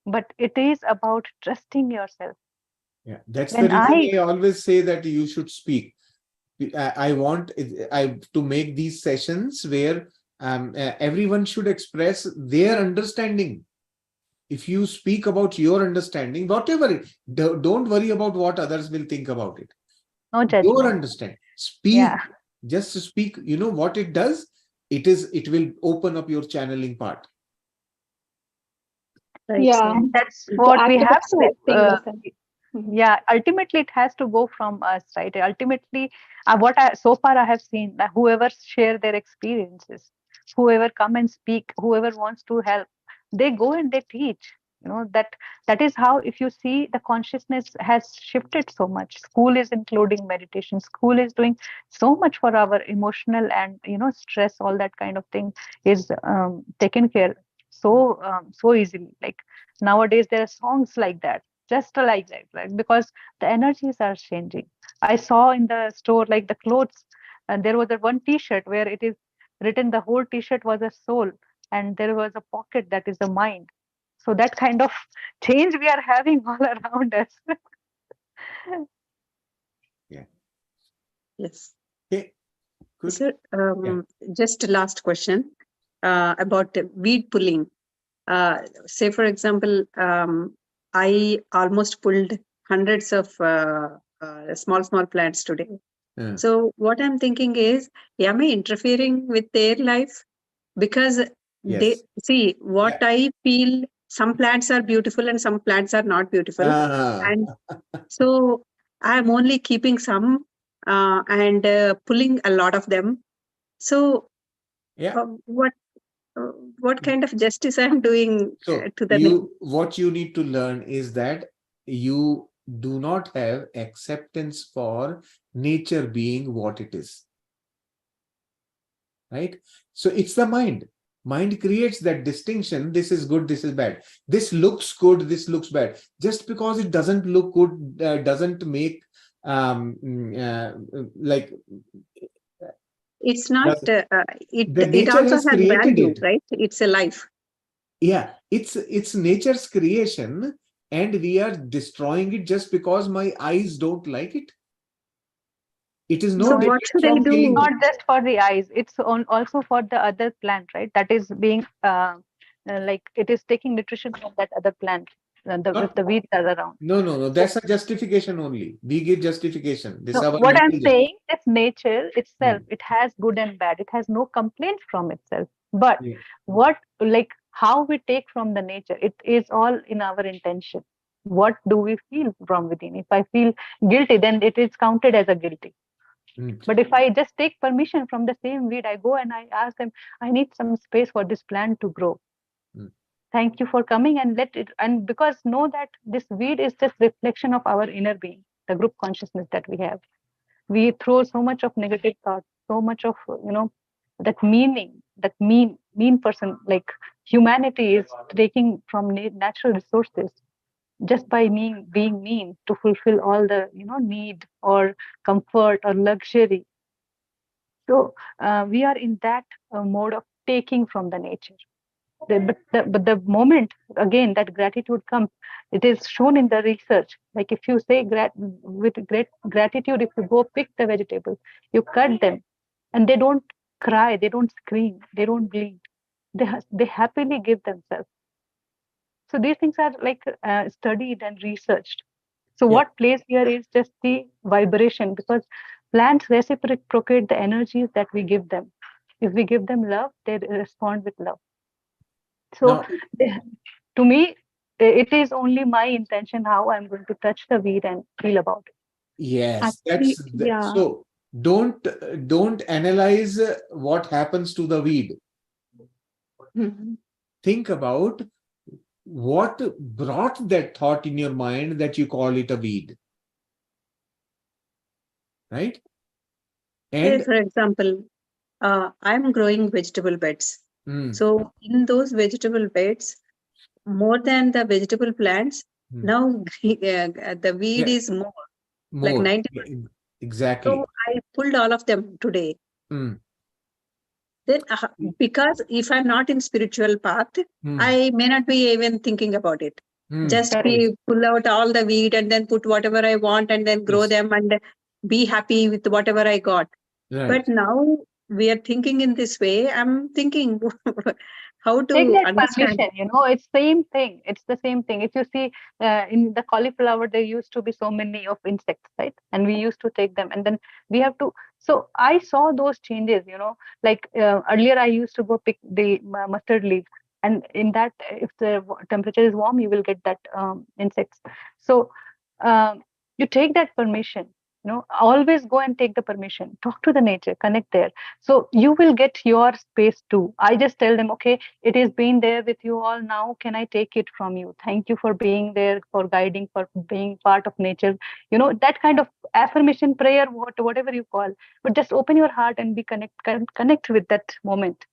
but it is about trusting yourself. Yeah. That's the When reason I I always say that you should speak. I want to make these sessions where everyone should express their understanding. If you speak about your understanding, whatever, don't worry about what others will think about it. no Your judgment. understand. Speak, Yeah, just speak. You know what it does? It will open up your channeling part. Right, Yeah, sir. and that's the what we act of have to. accepting yourself. Mhm. Yeah, ultimately it has to go from us, right? Ultimately, what I so far I have seen that whoever share their experiences, whoever come and speak, whoever wants to help, they go and they teach. That is how, if you see, the consciousness has shifted so much. School is including meditation. School is doing so much for our emotional and stress, all that kind of thing is taken care so easily. Like nowadays, there are songs like that, just like that, right? Because the energies are changing. I saw in the store, like the clothes, and there was a one T-shirt where it is written, the whole T-shirt was a soul, and there was a pocket that is the mind. So that kind of change we are having all around us. Yeah. Yes. Okay. Good. Sir, Yeah. just last question about weed pulling. Say, for example, I almost pulled hundreds of small plants today. Yeah. So what I'm thinking is, am I interfering with their life? Because they Yes. see what Yeah. I feel. Some plants are beautiful and some plants are not beautiful, Ah. and so I'm only keeping some and pulling a lot of them. So Yeah. uh, what uh, what kind of justice I'm doing So to the nature? what you need to learn is that you do not have acceptance for nature being what it is, right? So it's the mind creates that distinction. This is good, this is bad, this looks good, this looks bad. Just because it doesn't look good doesn't make like It's not. does, It the it nature also has has created value, it. right? It's a life. Yeah, it's nature's creation, and we are destroying it just because my eyes don't like it. It is no So No, what different should I from it's killing do? not it. just for the eyes. It's also for the other plant, right? That is being like it is taking nutrition from that other plant. if the weeds are around. No. That's a justification only. We give justification. This is No, our what I'm mental saying is nature itself, Hmm. it has good and bad. It has no complaints from itself. But Yeah. what, like, how we take from the nature, it is all in our intention. What do we feel from within? If I feel guilty, then it is counted as a guilty. Hmm. But if I just take permission from the same weed, I go and I ask them, I need some space for this plant to grow. Hmm. Thank you for coming, and let it, and because know that this weed is just reflection of our inner being, the group consciousness that we have. We throw so much of negative thoughts, so much of that meaning, that mean person, like humanity is taking from natural resources just by being mean to fulfill all the need or comfort or luxury. So we are in that mode of taking from the nature. But the moment again that gratitude comes, it is shown in the research. Like if you say with great gratitude, if you go pick the vegetables, you cut them, and they don't cry, they don't scream, they don't bleed. They happily give themselves. So these things are like studied and researched. So Yeah. what plays here is just the vibration, because plants reciprocate the energies that we give them. If we give them love, they respond with love. So Now, to me, it is only my intention how I'm going to touch the weed and feel about it. yes, Actually, yeah. so. Don't analyze what happens to the weed. Mhm. Think about what brought that thought in your mind that you call it a weed, right? Say, And for example, I'm growing vegetable beds. mm, So in those vegetable beds, more than the vegetable plants, mm, now the weed yeah, is more, like more 90. Yeah, So exactly. I pulled all of them today. Mm, Then, because if I'm not in spiritual path, mm, I may not be even thinking about it. mm. Just be pull out all the weed and then put whatever I want and then grow Yes, them and be happy with whatever I got. right. But now we are thinking in this way. I'm thinking how Take to that understand. permission, it's same thing. It's the same thing. If you see in the cauliflower, there used to be so many of insects, right? And we used to take them, and then we have to. So I saw those changes, like earlier I used to go pick the mustard leaf, and in that, if the temperature is warm, you will get that insects. So um, you take that permission. Always go and take the permission. Talk to the nature, connect there. So you will get your space too. I just tell them, okay, it is being there with you all now. Can I take it from you? Thank you for being there, for guiding, for being part of nature. That kind of affirmation prayer, whatever you call. But just open your heart and connect with that moment,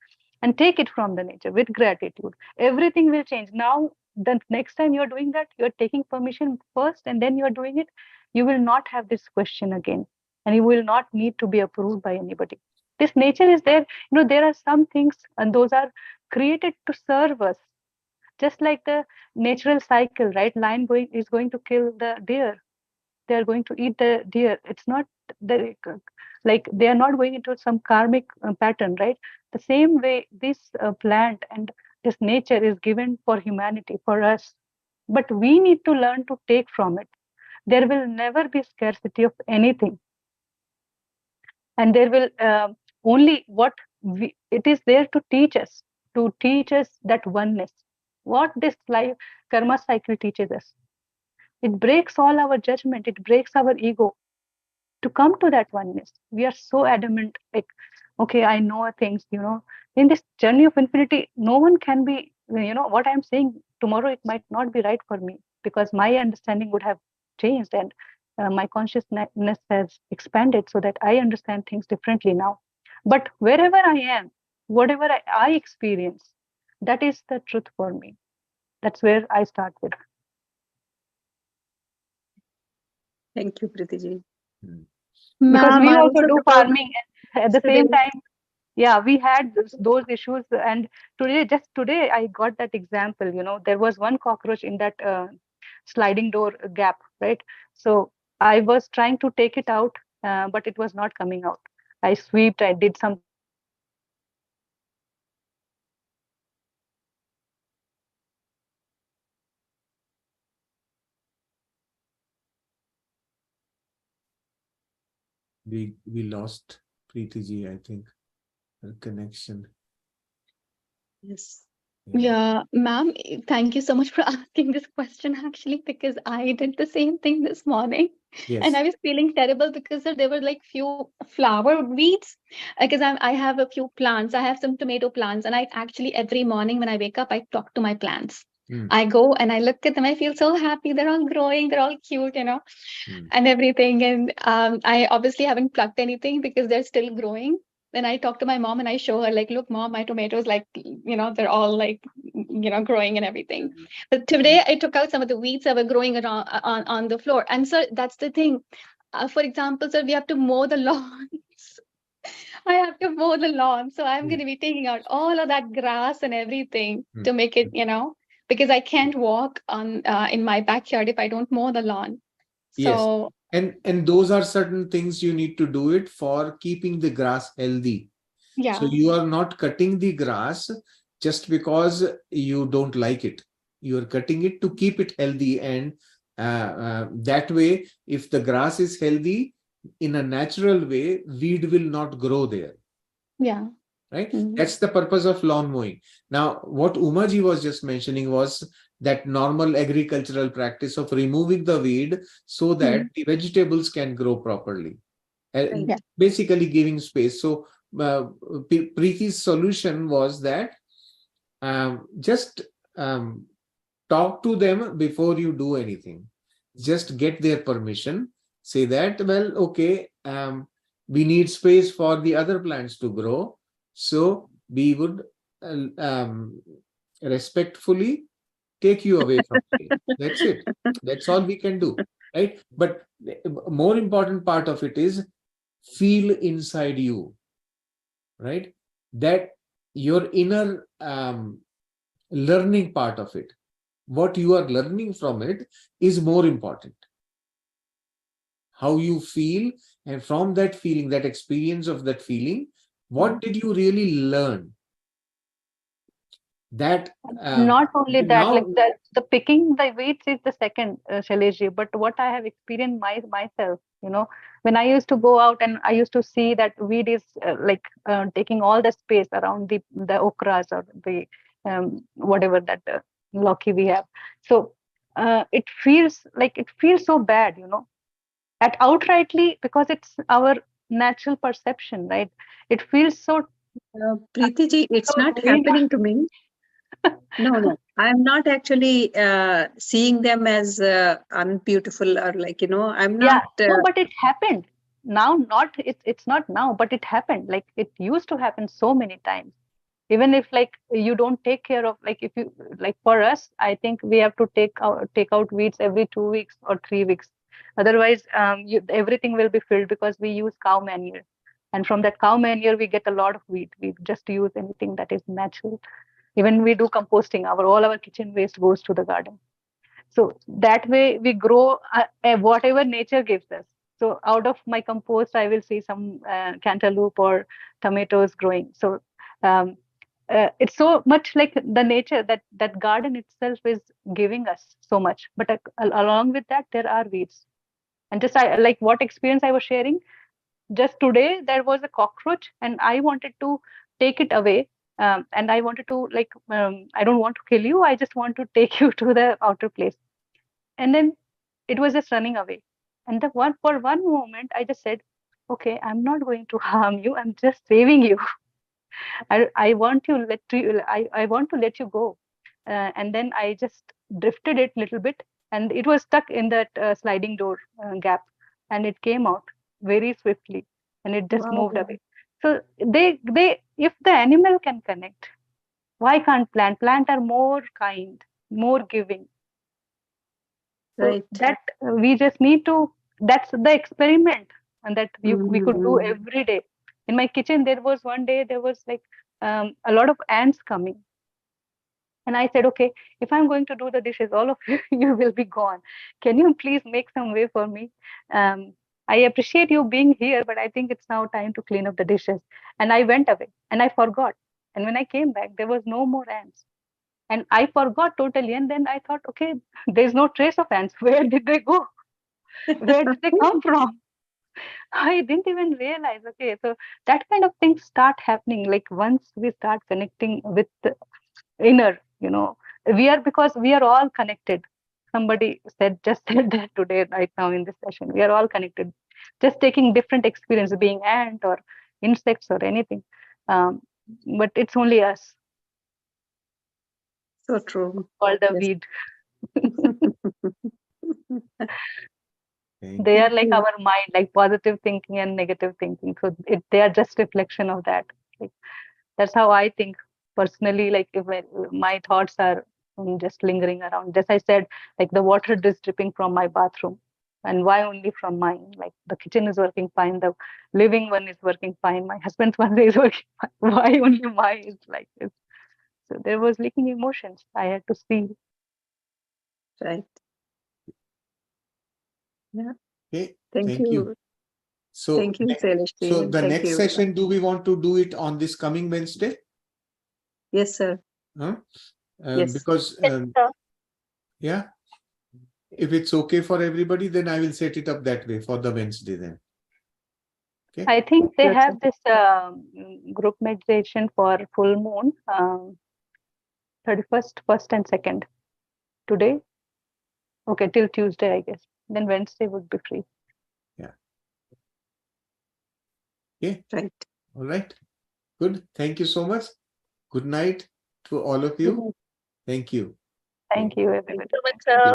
and take it from the nature with gratitude. Everything will change. Now, the next time you're doing that, you're taking permission first, and then you're doing it. You will not have this question again, and you will not need to be approved by anybody. This nature is there. There are some things, and those are created to serve us, just like the natural cycle, right? Lion is going to kill the deer. They are going to eat the deer. It's not the, like they are not going into some karmic pattern, right? The same way this plant and this nature is given for humanity, for us, but we need to learn to take from it. There will never be scarcity of anything, and there will only it is there to teach us that oneness. What this life karma cycle teaches us, it breaks all our judgment, it breaks our ego to come to that oneness. We are so adamant, like, okay, I know things, in this journey of infinity, no one can be, what I'm saying tomorrow, it might not be right for me, because my understanding would have changed, and my consciousness has expanded so that I understand things differently now. But wherever I am, whatever I experience, that is the truth for me. That's where I start with. Thank you, Pritiji. Because Ma'am, we I also also do farming, and at the Yesterday, same time, yeah, we had those issues. And just today I got that example. There was one cockroach in that sliding door gap, right? So I was trying to take it out, but it was not coming out. I swept, I did something, and it was not coming out. So I told my husband, okay, I need to take it out. So I took it out, and then I We lost Preeti ji, I think, her connection. Yes. Yeah, ma'am, thank you so much for asking this question actually, because I did the same thing this morning and Yes. I was feeling terrible because there were like few flower weeds because I have a few plants. I have some tomato plants and I actually every morning when I wake up, I talk to my plants. Mm. I go and I look at them. I feel so happy. They're all growing. They're all cute, Mm. and everything. And I obviously haven't plucked anything because they're still growing. Then I talk to my mom and I show her, like, look, mom, my tomatoes, like, they're all like, growing and everything. But today I took out some of the weeds that were growing around on the floor. And so that's the thing. For example, so we have to mow the lawns. I have to mow the lawn. So I'm going to be taking out all of that grass and everything to make it, because I can't walk on in my backyard if I don't mow the lawn. Yes. So And those are certain things you need to do it for keeping the grass healthy. yeah. So you are not cutting the grass just because you don't like it. You are cutting it to keep it healthy, and that way, if the grass is healthy in a natural way, weed will not grow there. Yeah. Right? That's the purpose of lawn mowing. Now, what Umaji was just mentioning was that normal agricultural practice of removing the weed so that the vegetables can grow properly. And Yeah. basically giving space. So Preeti's solution was that just talk to them before you do anything. Just get their permission. Say that, well, okay, we need space for the other plants to grow. So we would respectfully take you away from here. That's it. That's all we can do. Right? But more important part of it is feel inside you, right? That your inner learning part of it, what you are learning from it is more important. How you feel, and from that feeling, that experience of that feeling, what did you really learn? That Not only that, now, like the picking the weeds is the second, Shailesh, but what I have experienced myself, when I used to go out and I used to see that weed is taking all the space around the okras or the whatever that loki we have. So it feels so bad, at outrightly, because it's our natural perception, right? It feels so Preeti ji, it's not very happening to me. No. I'm not actually seeing them as unbeautiful or I'm Yeah, not. no, but it happened. Now, not it's not now, but it happened. Like it used to happen so many times. Even if like you don't take care of, like if you, like for us, I think we have to take out weeds every 2 weeks or 3 weeks. Otherwise, everything will be filled because we use cow manure, and from that cow manure we get a lot of weed. We just use anything that is natural. Even we do composting. All our kitchen waste goes to the garden. So that way we grow whatever nature gives us. So out of my compost, I will see some cantaloupe or tomatoes growing. So um, it's so much like the nature that garden itself is giving us so much. But along with that, there are weeds. And just like what experience I was sharing, just today there was a cockroach and I wanted to take it away, and I wanted to I don't want to kill you, I just want to take you to the outer place. And then it was just running away. And for one moment I just said, okay, I'm not going to harm you, I'm just saving you. I want I want to let you go. And then I just drifted it a little bit, and it was stuck in that sliding door gap, and it came out very swiftly, and it just Wow. moved away. So they if the animal can connect, why can't plant are more kind, more giving. So Right. that we just need to, that's the experiment, and that we could do Mm. every day. In my kitchen, there was one day, there was like a lot of ants coming. And I said, okay, if I'm going to do the dishes, all of you will be gone. Can you please make some way for me? I appreciate you being here, but I think it's now time to clean up the dishes. And I went away and I forgot. And when I came back, there was no more ants. And I forgot totally. And then I thought, okay, there's no trace of ants. Where did they go? Where did they come from? I didn't even realize. Okay, so that kind of things start happening. Like once we start connecting with the inner, because we are all connected. Somebody just said that today, right now in this session. We are all connected. Just taking different experience, being ant or insects or anything. But it's only us So true. called the Yes. weed. Thank They you. are like our mind, like positive thinking and negative thinking. So they are just reflection of that. Like, that's how I think personally. Like if my thoughts are just lingering around, just I said, like the water is dripping from my bathroom, and why only from mine? Like the kitchen is working fine, the living one is working fine, my husband's one is working fine. Why only mine is like this? So there was leaking emotions. I had to see. Right. Yeah. Okay. Thank you. So, Thank you, Shailesh ji, so and the thank next you. session, do we want to do it on this coming Wednesday? Yes, sir. Huh? Yes. Because, yeah, if it's okay for everybody, then I will set it up that way for the Wednesday then. Okay. I think they Sure, have sir. this group meditation for full moon, 31st, 1st, and 2nd. Today, okay, till Tuesday, I guess. Then Wednesday would be free. Yeah. Okay. Right. All right. Good. Thank you so much. Good night to all of you. Thank you. Thank you, everybody. So much, sir.